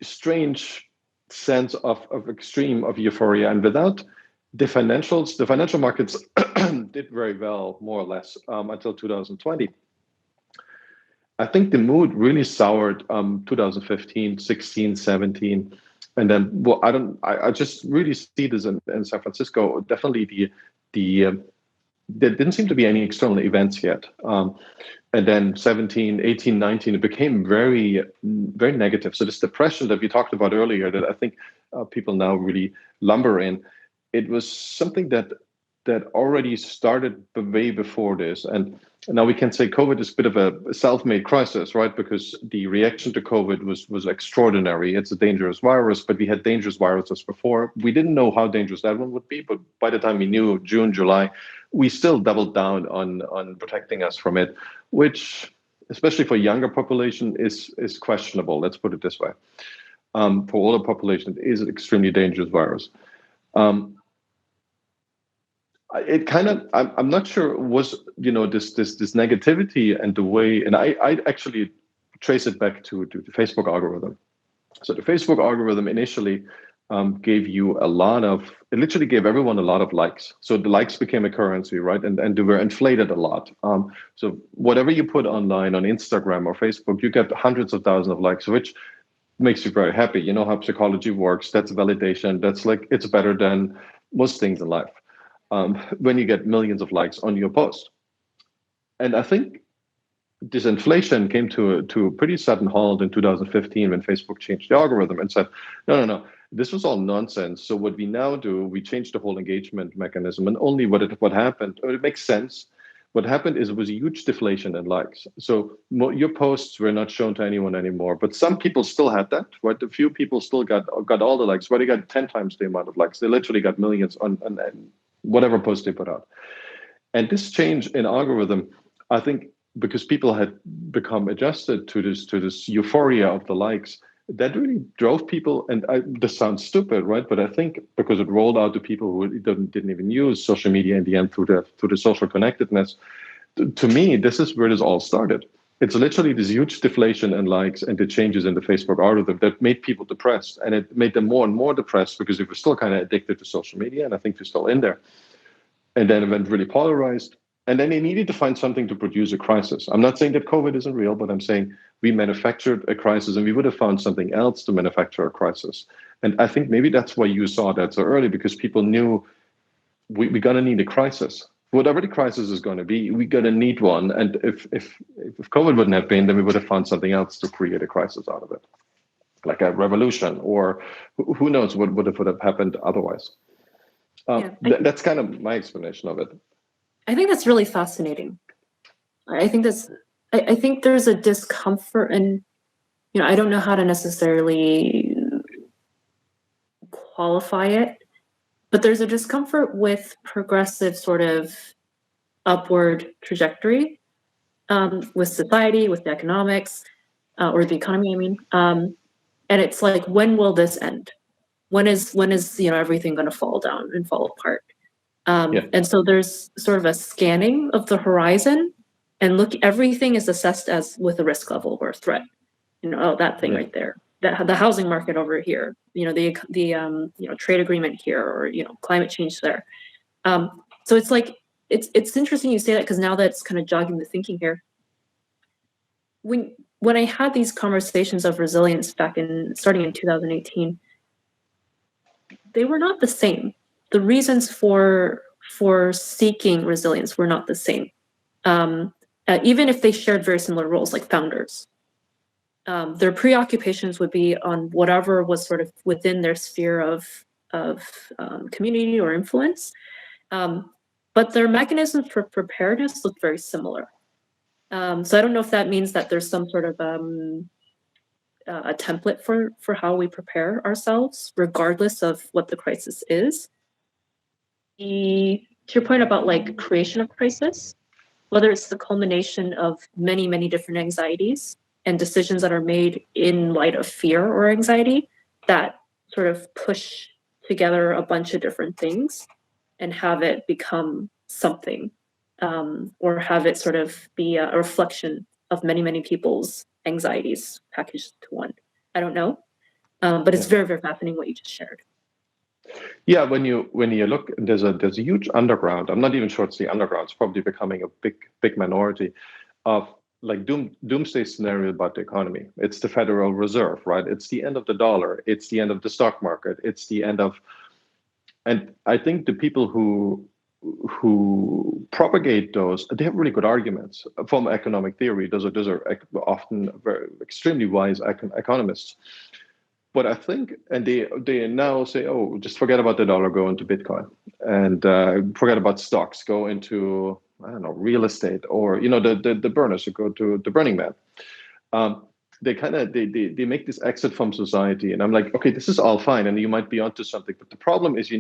strange sense of extreme of euphoria, and without the financial markets did very well, more or less, until 2020. I think the mood really soured 2015, 16, 17. And then, well, I just really see this in San Francisco. Definitely there didn't seem to be any external events yet. And then 17, 18, 19, it became very, very negative. So this depression that we talked about earlier, that I think people now really lumber in, it was something that already started way before this. And now we can say COVID is a bit of a self-made crisis, right? Because the reaction to COVID was extraordinary. It's a dangerous virus, but we had dangerous viruses before. We didn't know how dangerous that one would be, but by the time we knew June, July, we still doubled down on protecting us from it, which, especially for younger population, is questionable. Let's put it this way. For older population, it is an extremely dangerous virus. It kind of, I'm not sure, was this negativity and the way, and I actually trace it back to the Facebook algorithm. So the Facebook algorithm initially gave you it literally gave everyone a lot of likes. So the likes became a currency, right? And they were inflated a lot. So whatever you put online on Instagram or Facebook, you get hundreds of thousands of likes, which makes you very happy. You know how psychology works. That's validation. That's like, it's better than most things in life. When you get millions of likes on your post. And I think this inflation came to a pretty sudden halt in 2015 when Facebook changed the algorithm and said, no, this was all nonsense. So what we now do, we changed the whole engagement mechanism, and only what happened, or it makes sense. What happened is it was a huge deflation in likes. So your posts were not shown to anyone anymore, but some people still had that, right? A few people still got all the likes, but they got 10 times the amount of likes. They literally got millions on whatever post they put out. And this change in algorithm, I think, because people had become adjusted to this euphoria of the likes, that really drove people. And this sounds stupid, right? But I think because it rolled out to people who didn't even use social media in the end through the social connectedness. To me, this is where this all started. It's literally this huge deflation in likes and the changes in the Facebook algorithm that made people depressed, and it made them more and more depressed because they were still kind of addicted to social media, and I think they're still in there. And then it went really polarized, and then they needed to find something to produce a crisis. I'm not saying that COVID isn't real, but I'm saying we manufactured a crisis, and we would have found something else to manufacture a crisis. And I think maybe that's why you saw that so early, because people knew we're going to need a crisis. Whatever the crisis is going to be, we're going to need one. And if COVID wouldn't have been, then we would have found something else to create a crisis out of it, like a revolution, or who knows what would have happened otherwise. That's kind of my explanation of it. I think that's really fascinating. I think there's a discomfort, and I don't know how to necessarily qualify it, but there's a discomfort with progressive sort of upward trajectory with society, with the economics, or the economy, I mean. And it's like, when will this end? When is everything going to fall down and fall apart? And so there's sort of a scanning of the horizon, and look, everything is assessed as with a risk level or a threat. That thing right there, the housing market over here, the trade agreement here, or climate change there. So it's like it's interesting you say that, because now that's kind of jogging the thinking here. When I had these conversations of resilience starting in 2018, they were not the same. The reasons for seeking resilience were not the same, even if they shared very similar roles, like founders. Their preoccupations would be on whatever was sort of within their sphere of community or influence, but their mechanisms for preparedness look very similar. So I don't know if that means that there's some sort of a template for how we prepare ourselves, regardless of what the crisis is. To your point about like creation of crisis, whether it's the culmination of many, many different anxieties and decisions that are made in light of fear or anxiety that sort of push together a bunch of different things and have it become something, or have it sort of be a reflection of many, many people's anxieties packaged to one. I don't know, but it's very, very fascinating what you just shared. Yeah, when you look, there's a huge underground. I'm not even sure it's the underground. It's probably becoming a big minority of like doomsday scenario about the economy. It's the Federal Reserve, right? It's the end of the dollar. It's the end of the stock market. It's the end of, and I think the people who propagate those, they have really good arguments from economic theory. Those are often very extremely wise economists. But I think, and they now say, oh, just forget about the dollar, go into Bitcoin, and forget about stocks, go into, I don't know, real estate, or the burners who go to the Burning Man. They kind of they make this exit from society, and I'm like, okay, this is all fine, and you might be onto something, but the problem is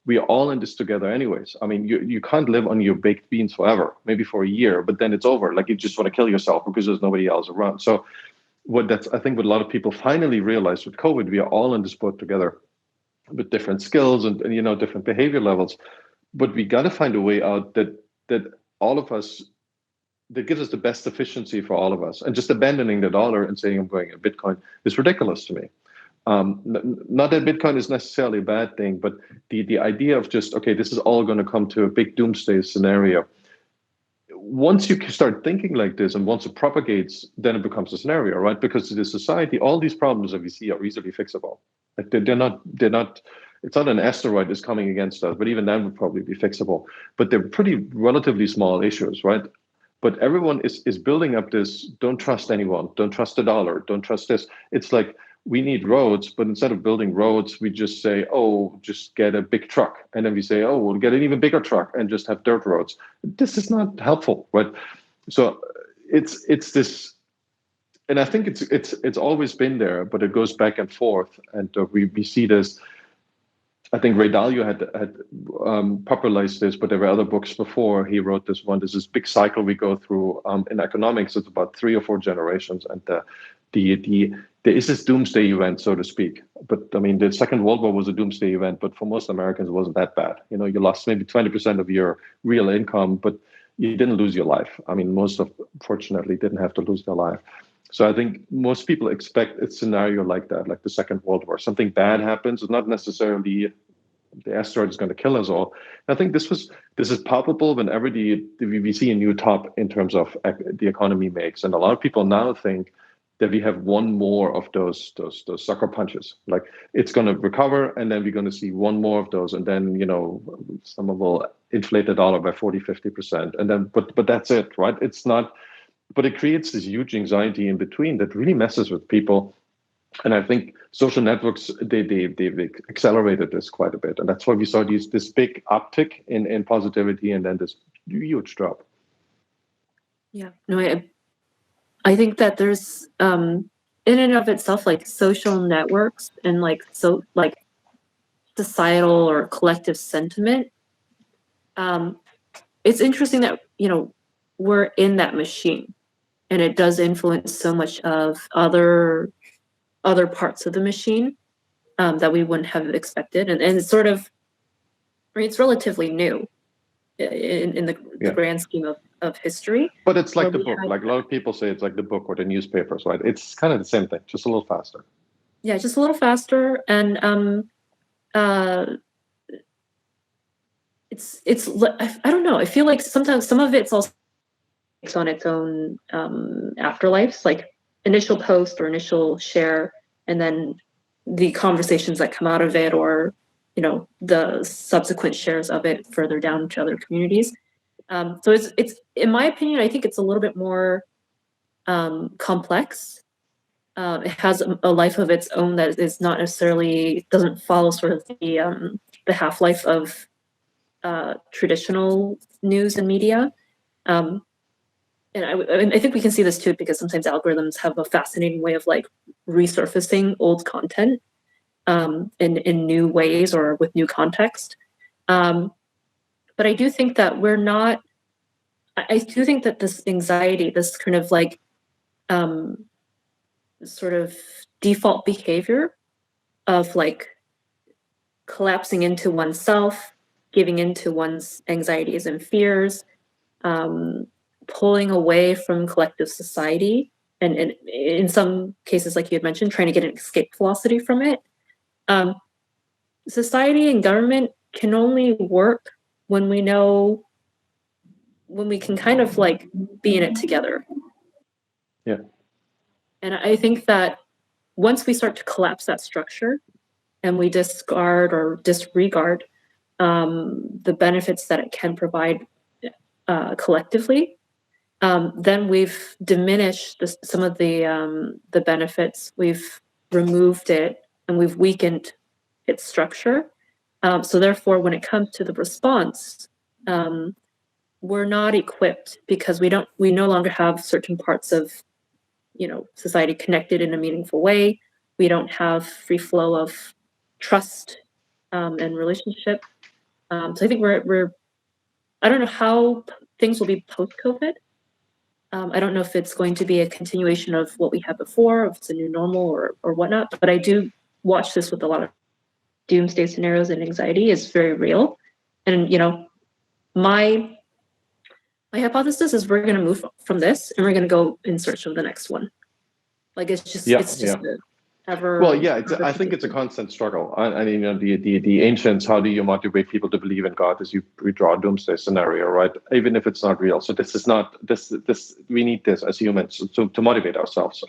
we are all in this together anyways. I mean, you can't live on your baked beans forever, maybe for a year, but then it's over. Like, you just want to kill yourself because there's nobody else around. So I think what a lot of people finally realized with COVID, we are all in this boat together with different skills and different behavior levels, but we got to find a way out that all of us, that gives us the best efficiency for all of us. And just abandoning the dollar and saying I'm going in Bitcoin is ridiculous to me. Not that Bitcoin is necessarily a bad thing, but the idea of just, okay, this is all going to come to a big doomsday scenario. Once you start thinking like this, and once it propagates, then it becomes a scenario, right? Because to the society, all these problems that we see are easily fixable. Like, they're not. It's not an asteroid is coming against us, but even that would probably be fixable. But they're pretty relatively small issues, right? But everyone is building up this, don't trust anyone, don't trust the dollar, don't trust this. It's like, we need roads, but instead of building roads, we just say, oh, just get a big truck. And then we say, oh, we'll get an even bigger truck and just have dirt roads. This is not helpful, right? So it's this, and I think it's always been there, but it goes back and forth. And we see this. I think Ray Dalio had popularized this, but there were other books before he wrote this one. There's this big cycle we go through in economics. It's about 3 or 4 generations, and there is this doomsday event, so to speak. But I mean, the Second World War was a doomsday event, but for most Americans, it wasn't that bad. You lost maybe 20% of your real income, but you didn't lose your life. I mean, fortunately, didn't have to lose their life. So I think most people expect a scenario like that, like the Second World War. Something bad happens. It's not necessarily the asteroid is going to kill us all. And I think this is palpable whenever we see a new top in terms of the economy makes. And a lot of people now think that we have one more of those sucker punches. Like, it's going to recover, and then we're going to see one more of those, and then someone will inflate the dollar by 40-50%, and then but that's it, right? It's not. But it creates this huge anxiety in between that really messes with people. And I think social networks, they've accelerated this quite a bit. And that's why we saw this big uptick in positivity, and then this huge drop. Yeah, no, I think that there's in and of itself, like, social networks and like societal or collective sentiment. It's interesting that we're in that machine, and it does influence so much of other parts of the machine that we wouldn't have expected, and it's sort of, I mean, it's relatively new in the grand scheme of history. But it's like the book. Like, a lot of people say it's like the book or the newspapers, right? It's kind of the same thing, just a little faster. Yeah, just a little faster, and it's I don't know. I feel like sometimes some of it's also on its own afterlives, like initial post or initial share, and then the conversations that come out of it, or the subsequent shares of it further down to other communities. So it's in my opinion, I think it's a little bit more complex. It has a life of its own that is not necessarily, doesn't follow sort of the half-life of traditional news and media. And I think we can see this too, because sometimes algorithms have a fascinating way of like resurfacing old content in new ways or with new context. But I do think that I do think that this anxiety, this kind of like sort of default behavior of like collapsing into oneself, giving into one's anxieties and fears, pulling away from collective society, and in some cases, like you had mentioned, trying to get an escape velocity from it. Society and government can only work when we can kind of like be in it together. Yeah. And I think that once we start to collapse that structure and we discard or disregard the benefits that it can provide collectively, then we've diminished some of the benefits. We've removed it and we've weakened its structure. So therefore, when it comes to the response, we're not equipped because we no longer have certain parts of society connected in a meaningful way. We don't have free flow of trust and relationship. So I think we're I don't know how things will be post-COVID. I don't know if it's going to be a continuation of what we had before, if it's a new normal or whatnot, but I do watch this with a lot of doomsday scenarios, and anxiety is very real. And my hypothesis is we're going to move from this and we're going to go in search of the next one. Like it's just ever. Well, yeah, I think it's a constant struggle. And the ancients, how do you motivate people to believe in God? As we draw a doomsday scenario, right? Even if it's not real. So this is not this. We need this as humans to motivate ourselves.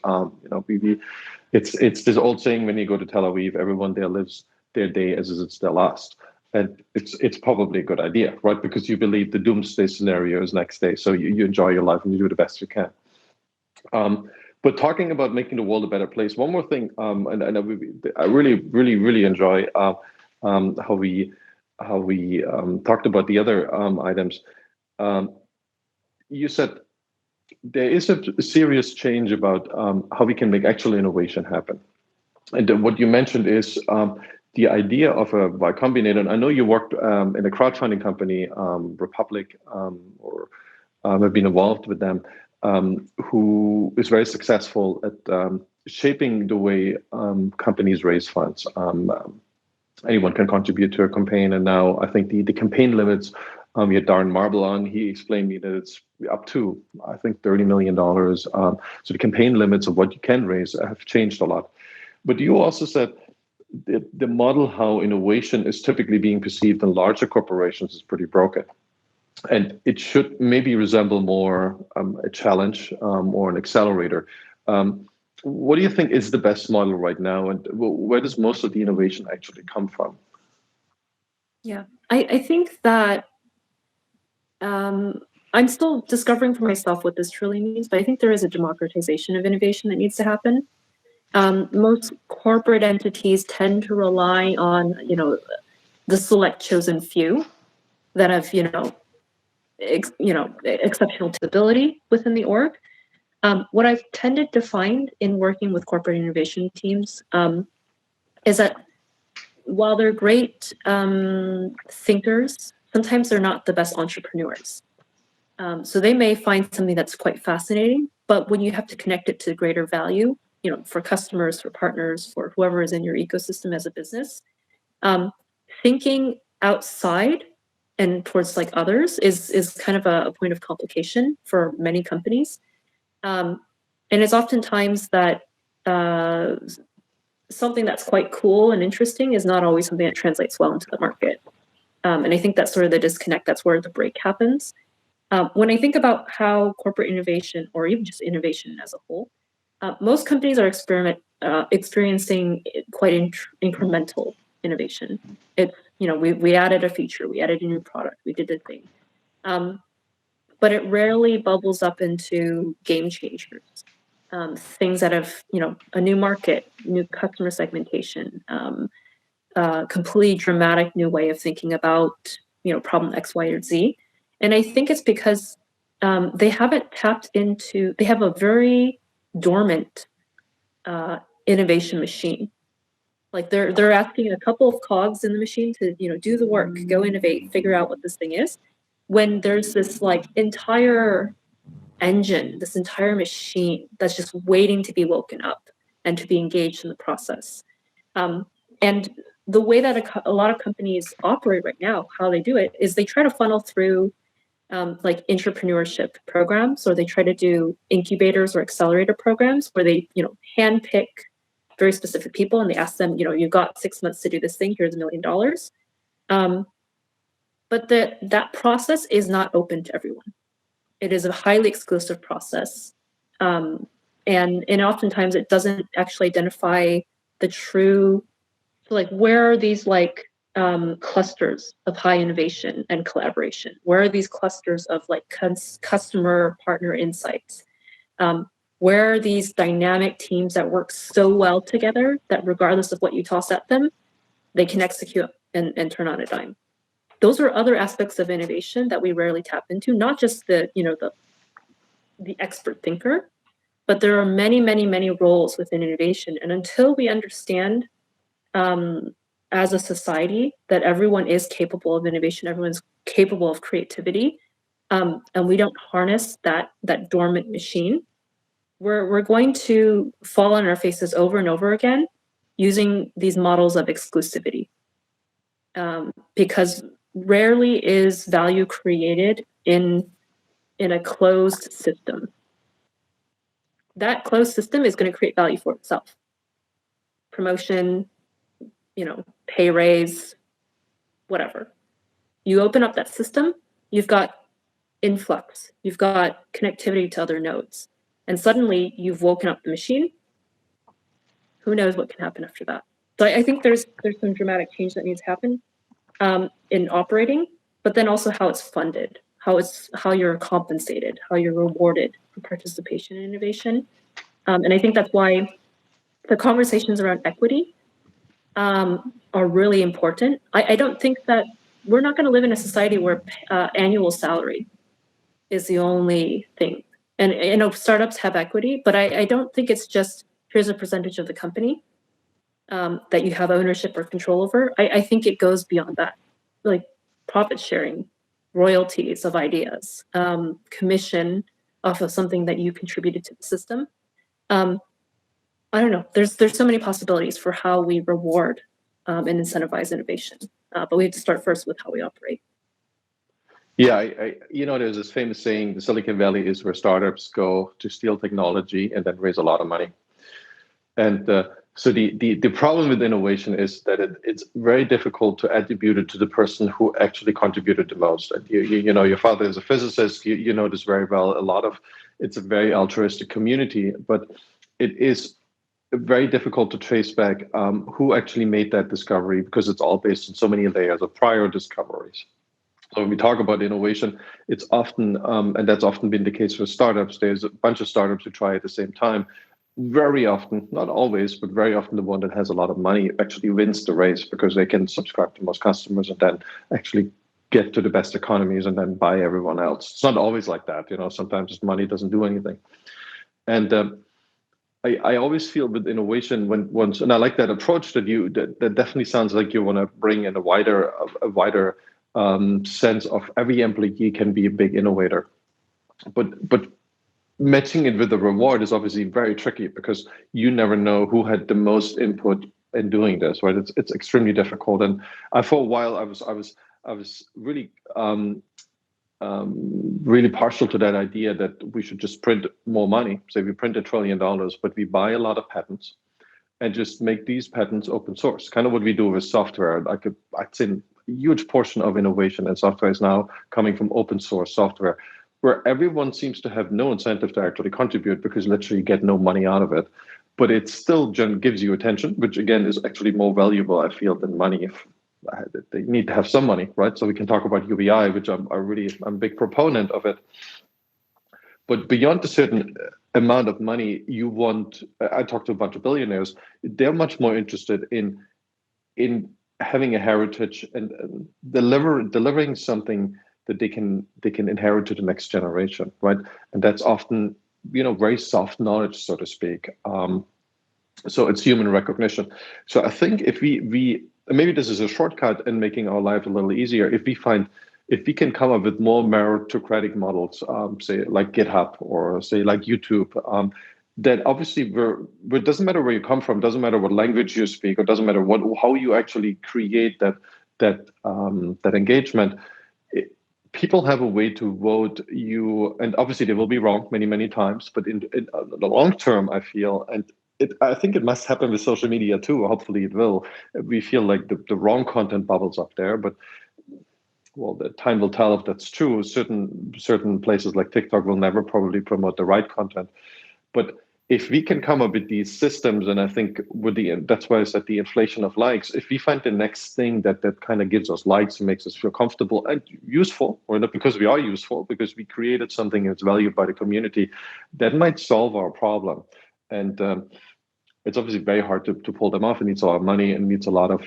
It's this old saying: when you go to Tel Aviv, everyone there lives their day as if it's their last. And it's probably a good idea, right? Because you believe the doomsday scenario is next day, so you enjoy your life and you do the best you can. But talking about making the world a better place, one more thing, and I really enjoy how we talked about the other items. You said there is a serious change about how we can make actual innovation happen, and what you mentioned is the idea of a Y Combinator. And I know you worked in a crowdfunding company, Republic, or have been involved with them. Who is very successful at shaping the way companies raise funds. Anyone can contribute to a campaign, and now I think the campaign limits. We had Darren Marble on. He explained me that it's up to I think $30 million. So the campaign limits of what you can raise have changed a lot. But you also said the model how innovation is typically being perceived in larger corporations is pretty broken. And it should maybe resemble more a challenge or an accelerator. What do you think is the best model right now, and where does most of the innovation actually come from? Yeah, I think that I'm still discovering for myself what this truly means, but I think there is a democratization of innovation that needs to happen. Most corporate entities tend to rely on, the select chosen few that have, exceptional ability within the org. What I've tended to find in working with corporate innovation teams is that while they're great thinkers, sometimes they're not the best entrepreneurs. So they may find something that's quite fascinating, but when you have to connect it to greater value, for customers, for partners, for whoever is in your ecosystem as a business, thinking outside and towards like others is kind of a point of complication for many companies. And it's oftentimes that something that's quite cool and interesting is not always something that translates well into the market. And I think that's sort of the disconnect. That's where the break happens. When I think about how corporate innovation, or even just innovation as a whole, most companies are experiencing quite incremental innovation. We added a feature, we added a new product, we did a thing. But it rarely bubbles up into game changers. Things that have, a new market, new customer segmentation, completely dramatic new way of thinking about, problem X, Y, or Z. And I think it's because they haven't tapped into, they have a very dormant innovation machine. Like they're asking a couple of cogs in the machine to, do the work, go innovate, figure out what this thing is. When there's this like entire engine, this entire machine that's just waiting to be woken up and to be engaged in the process. And the way that a lot of companies operate right now, how they do it is they try to funnel through like entrepreneurship programs, or they try to do incubators or accelerator programs where they, handpick very specific people and they ask them, you've got 6 months to do this thing, here's $1 million. But that process is not open to everyone. It is a highly exclusive process. and oftentimes it doesn't actually identify the true, so like, where are these like clusters of high innovation and collaboration? Where are these clusters of like customer partner insights? Where are these dynamic teams that work so well together that regardless of what you toss at them, they can execute and turn on a dime? Those are other aspects of innovation that we rarely tap into, not just the expert thinker, but there are many, many, many roles within innovation. And until we understand as a society that everyone is capable of innovation, everyone's capable of creativity, and we don't harness that dormant machine, we're going to fall on our faces over and over again using these models of exclusivity, because rarely is value created in a closed system. That closed system is going to create value for itself. Promotion, pay raise, whatever. You open up that system, you've got influx, you've got connectivity to other nodes, and suddenly you've woken up the machine. Who knows what can happen after that? So I think there's some dramatic change that needs to happen in operating, but then also how it's funded, how you're compensated, how you're rewarded for participation in innovation. And I think that's why the conversations around equity are really important. I don't think that we're not going to live in a society where annual salary is the only thing. And startups have equity, but I don't think it's just here's a percentage of the company that you have ownership or control over. I think it goes beyond that, like profit sharing, royalties of ideas, commission off of something that you contributed to the system. I don't know. There's so many possibilities for how we reward and incentivize innovation, but we have to start first with how we operate. Yeah, there's this famous saying: the Silicon Valley is where startups go to steal technology and then raise a lot of money. And so the problem with innovation is that it's very difficult to attribute it to the person who actually contributed the most. And your father is a physicist. You know this very well. It's a very altruistic community, but it is very difficult to trace back who actually made that discovery, because it's all based on so many layers of prior discoveries. So when we talk about innovation, it's often, and that's often been the case for startups, there's a bunch of startups who try at the same time. Very often, not always, but very often the one that has a lot of money actually wins the race, because they can subscribe to most customers and then actually get to the best economies and then buy everyone else. It's not always like that. Sometimes money doesn't do anything. And I always feel with innovation and I like that approach that definitely sounds like you want to bring in a wider sense of every employee can be a big innovator, but matching it with the reward is obviously very tricky, because you never know who had the most input in doing this, right? It's extremely difficult. And for a while I was really really partial to that idea that we should just print more money. Say we print $1 trillion, but we buy a lot of patents and just make these patents open source. Kind of what we do with software. I'd say a huge portion of innovation and software is now coming from open source software, where everyone seems to have no incentive to actually contribute, because literally you get no money out of it. But it still gives you attention, which again is actually more valuable, I feel, than money. If they need to have some money, right? So we can talk about UBI, which I'm a big proponent of it. But beyond a certain amount of money, I talked to a bunch of billionaires, they're much more interested in having a heritage and delivering something that they can inherit to the next generation, right? And that's often, very soft knowledge, so to speak. So it's human recognition. So I think if we maybe this is a shortcut in making our life a little easier, if we can come up with more meritocratic models, say like GitHub or say like YouTube, that obviously it doesn't matter where you come from, doesn't matter what language you speak, or doesn't matter how you actually create that engagement. People have a way to vote you, and obviously they will be wrong many, many times, but in the long term, I feel, and I think it must happen with social media too. Hopefully it will. We feel like the wrong content bubbles up there, but well, the time will tell if that's true. Certain places like TikTok will never probably promote the right content. But if we can come up with these systems, and I think that's why I said the inflation of likes, if we find the next thing that kind of gives us likes and makes us feel comfortable and useful, or not because we are useful, because we created something that's valued by the community, that might solve our problem. And it's obviously very hard to pull them off. It needs a lot of money and needs a lot of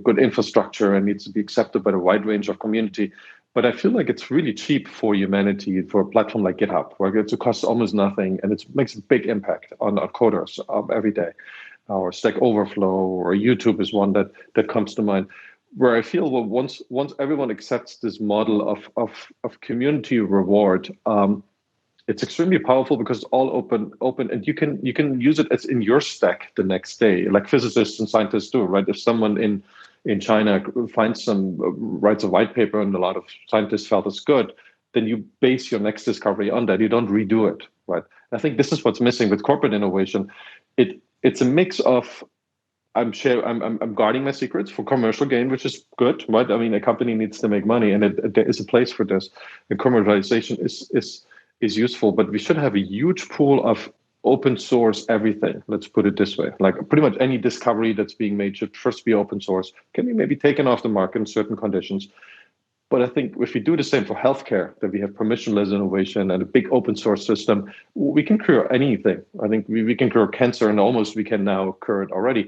good infrastructure and needs to be accepted by a wide range of community. But I feel like it's really cheap for humanity for a platform like GitHub, where it costs almost nothing and it makes a big impact on our coders every day. Or Stack Overflow or YouTube is one that comes to mind, where I feel, well, once everyone accepts this model of community reward, it's extremely powerful because it's all open, and you can use it as in your stack the next day, like physicists and scientists do, right? If someone in China writes a white paper and a lot of scientists felt it's good, then you base your next discovery on that. You don't redo it, right? I think this is what's missing with corporate innovation. It's a mix of I'm guarding my secrets for commercial gain, which is good, right? I mean, a company needs to make money, and there is a place for this. And commercialization is useful, but we should have a huge pool of open source everything. Let's put it this way. Like pretty much any discovery that's being made should first be open source, can be maybe taken off the market in certain conditions. But I think if we do the same for healthcare, that we have permissionless innovation and a big open source system, we can cure anything. I think we can cure cancer, and almost we can now cure it already.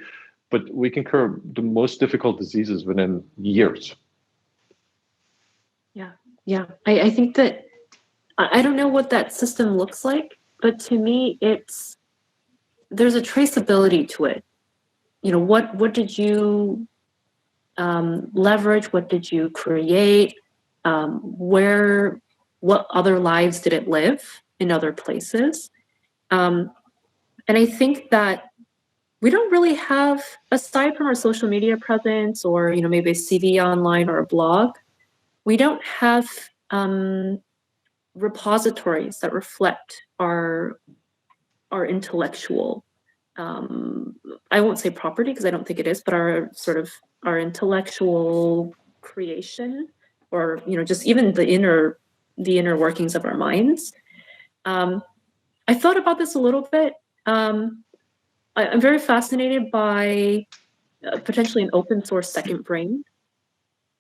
But we can cure the most difficult diseases within years. Yeah. I think that, I don't know what that system looks like, but to me, there's a traceability to it. What did you leverage? What did you create? What other lives did it live in other places? And I think that we don't really have, aside from our social media presence or maybe a CV online or a blog, we don't have repositories that reflect our intellectual, I won't say property because I don't think it is, but our intellectual creation, or just even the inner workings of our minds. I thought about this a little bit. I'm very fascinated by potentially an open source second brain.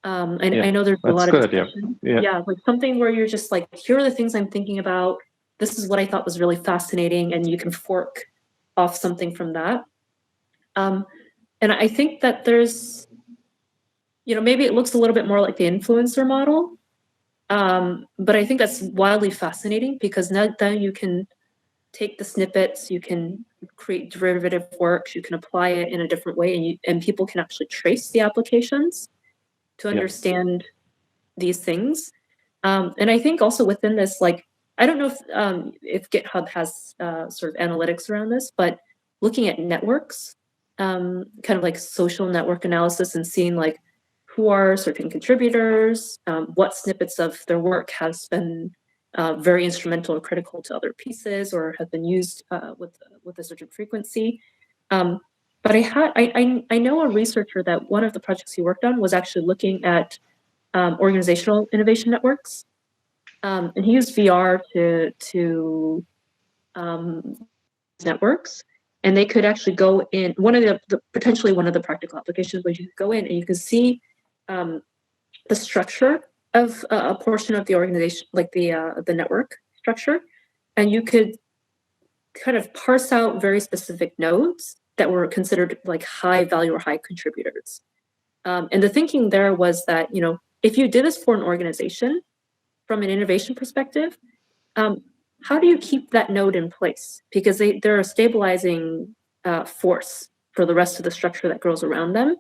I know there's a lot of discussion. Yeah, like something where you're just like, here are the things I'm thinking about. This is what I thought was really fascinating, and you can fork off something from that. And I think that there's, maybe it looks a little bit more like the influencer model, but I think that's wildly fascinating because now you can take the snippets, you can create derivative works, you can apply it in a different way, and people can actually trace the applications to understand these things. And I think also within this, like, I don't know if GitHub has sort of analytics around this, but looking at networks, kind of like social network analysis, and seeing like who are certain contributors, what snippets of their work has been very instrumental or critical to other pieces, or have been used with a certain frequency. But I know a researcher that one of the projects he worked on was actually looking at organizational innovation networks, and he used VR to networks, and they could actually go in. Potentially one of the practical applications was you could go in and you could see the structure of a portion of the organization, like the network structure, and you could kind of parse out very specific nodes that were considered like high value or high contributors. And the thinking there was that, if you did this for an organization from an innovation perspective, how do you keep that node in place? Because they're a stabilizing force for the rest of the structure that grows around them.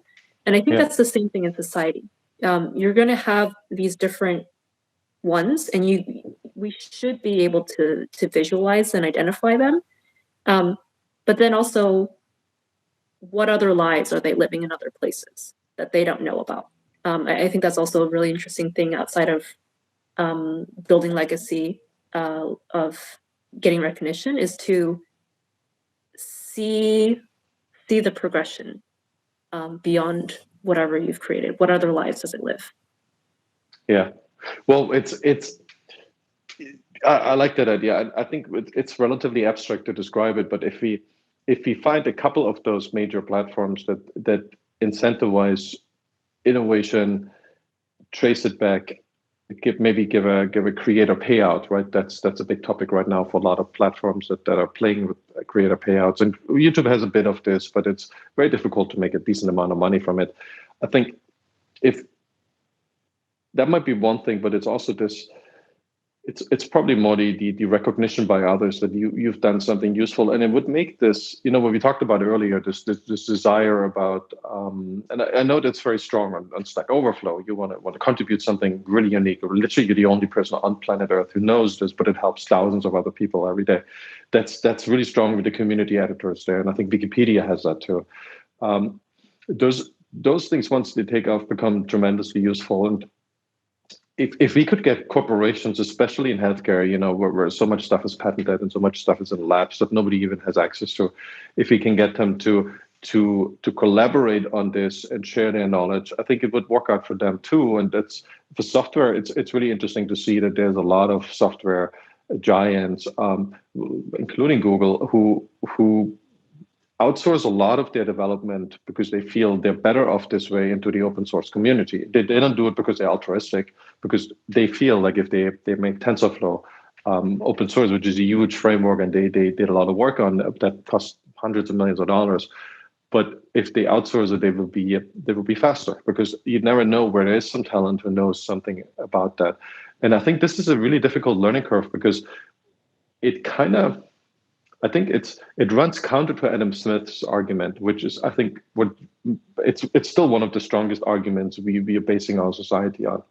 And I think that's the same thing in society. You're going to have these different ones, and we should be able to visualize and identify them. But then also, what other lives are they living in other places that they don't know about? I think that's also a really interesting thing outside of building legacy of getting recognition, is to see the progression beyond whatever you've created. What other lives does it live? Yeah, well, it's I like that idea. I think it's relatively abstract to describe it, but if we find a couple of those major platforms that incentivize innovation, trace it back, give a creator payout, right? That's a big topic right now for a lot of platforms that are playing with creator payouts. And YouTube has a bit of this, but it's very difficult to make a decent amount of money from it. I think if that might be one thing, but it's also this. It's probably more the recognition by others that you've done something useful, and it would make this, what we talked about earlier, this desire about, and I know that's very strong on Stack Overflow. You want to contribute something really unique, or literally you're the only person on planet Earth who knows this, but it helps thousands of other people every day. That's really strong with the community editors there, and I think Wikipedia has that too. Those things, once they take off, become tremendously useful. And if we could get corporations, especially in healthcare, where so much stuff is patented and so much stuff is in labs that nobody even has access to, if we can get them to collaborate on this and share their knowledge, I think it would work out for them too. And that's for software. It's really interesting to see that there's a lot of software giants, including Google, who outsource a lot of their development because they feel they're better off this way into the open source community. They don't do it because they're altruistic, because they feel like if they make TensorFlow open source, which is a huge framework, and they did a lot of work on that cost hundreds of millions of dollars. But if they outsource it, they will be faster, because you never know where there is some talent who knows something about that. And I think this is a really difficult learning curve, because it kind of, I think it runs counter to Adam Smith's argument, which is, I think, it's still one of the strongest arguments we are basing our society on.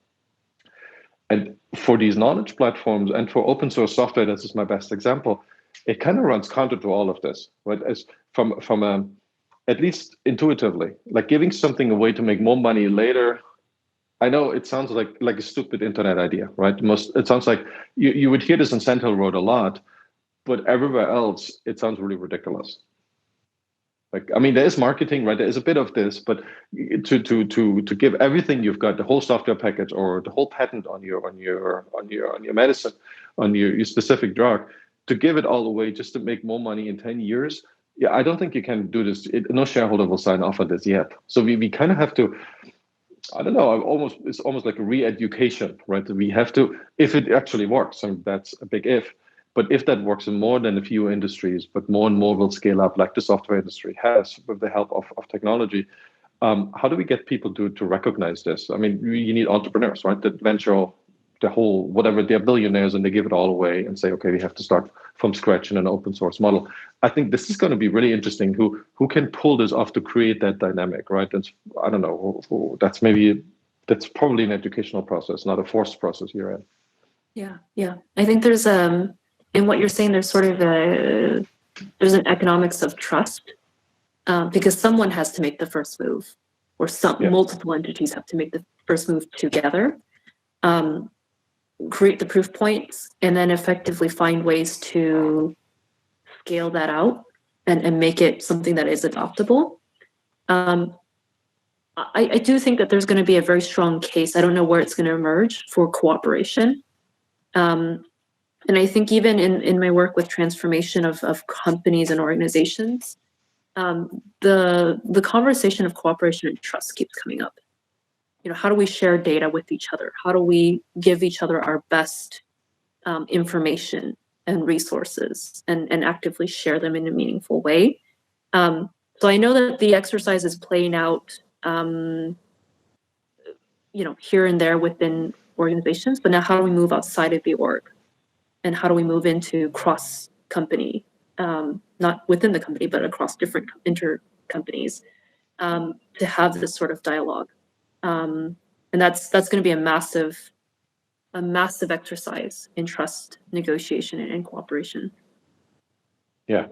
And for these knowledge platforms and for open source software, this is my best example, it kind of runs counter to all of this, right? As from at least intuitively, like giving something away to make more money later. I know it sounds like a stupid internet idea, right? It sounds like you would hear this on Sentinel Road a lot. But everywhere else, it sounds really ridiculous. There is marketing, right? There is a bit of this, but to give everything you've got, the whole software package or the whole patent on your medicine, on your specific drug, to give it all away just to make more money in 10 years. Yeah, I don't think you can do this. No shareholder will sign off on this yet. So we kind of have to. I don't know. It's almost like a re-education, right? We have to, if it actually works, and that's a big if. But if that works in more than a few industries, but more and more will scale up, like the software industry has with the help of technology, how do we get people to recognize this? You need entrepreneurs, right? That venture the whole, whatever, they're billionaires and they give it all away and say, okay, we have to start from scratch in an open source model. I think this is going to be really interesting. Who can pull this off to create that dynamic, right? I don't know. That's probably an educational process, not a forced process you're in. Yeah. I think there's in what you're saying, there's sort of there's an economics of trust, because someone has to make the first move, or multiple entities have to make the first move together, create the proof points, and then effectively find ways to scale that out and make it something that is adoptable. I do think that there's going to be a very strong case. I don't know where it's going to emerge for cooperation. And I think even in my work with transformation of companies and organizations, the conversation of cooperation and trust keeps coming up. How do we share data with each other? How do we give each other our best information and resources and actively share them in a meaningful way? So I know that the exercise is playing out, here and there within organizations, but now how do we move outside of the org? And how do we move into cross-company, not within the company, but across different inter-companies, to have this sort of dialogue? And that's going to be a massive exercise in trust, negotiation, and cooperation. Yeah.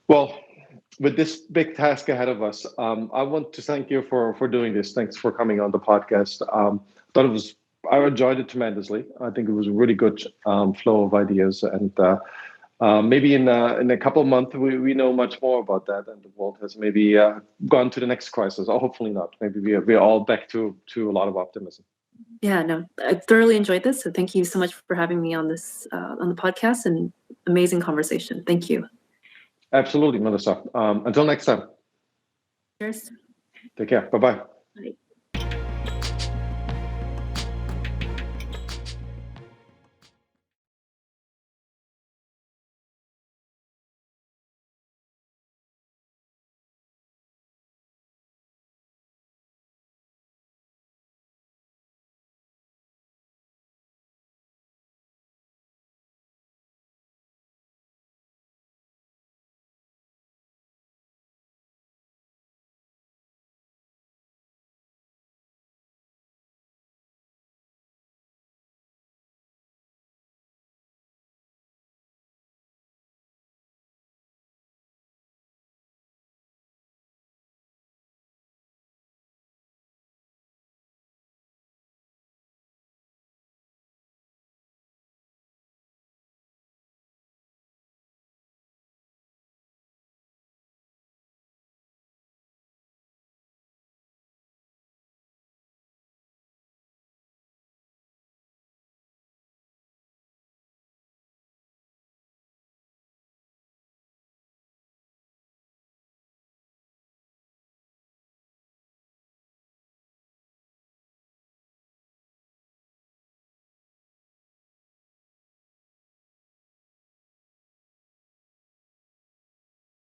Well, with this big task ahead of us, I want to thank you for doing this. Thanks for coming on the podcast. I enjoyed it tremendously. I think it was a really good flow of ideas, and maybe in a couple of months we know much more about that, and the world has maybe gone to the next crisis, or hopefully not. Maybe we're all back to a lot of optimism. Yeah, no, I thoroughly enjoyed this. So thank you so much for having me on this on the podcast, and amazing conversation. Thank you. Absolutely, Melissa. Until next time, Cheers. take care. Bye-bye. Bye.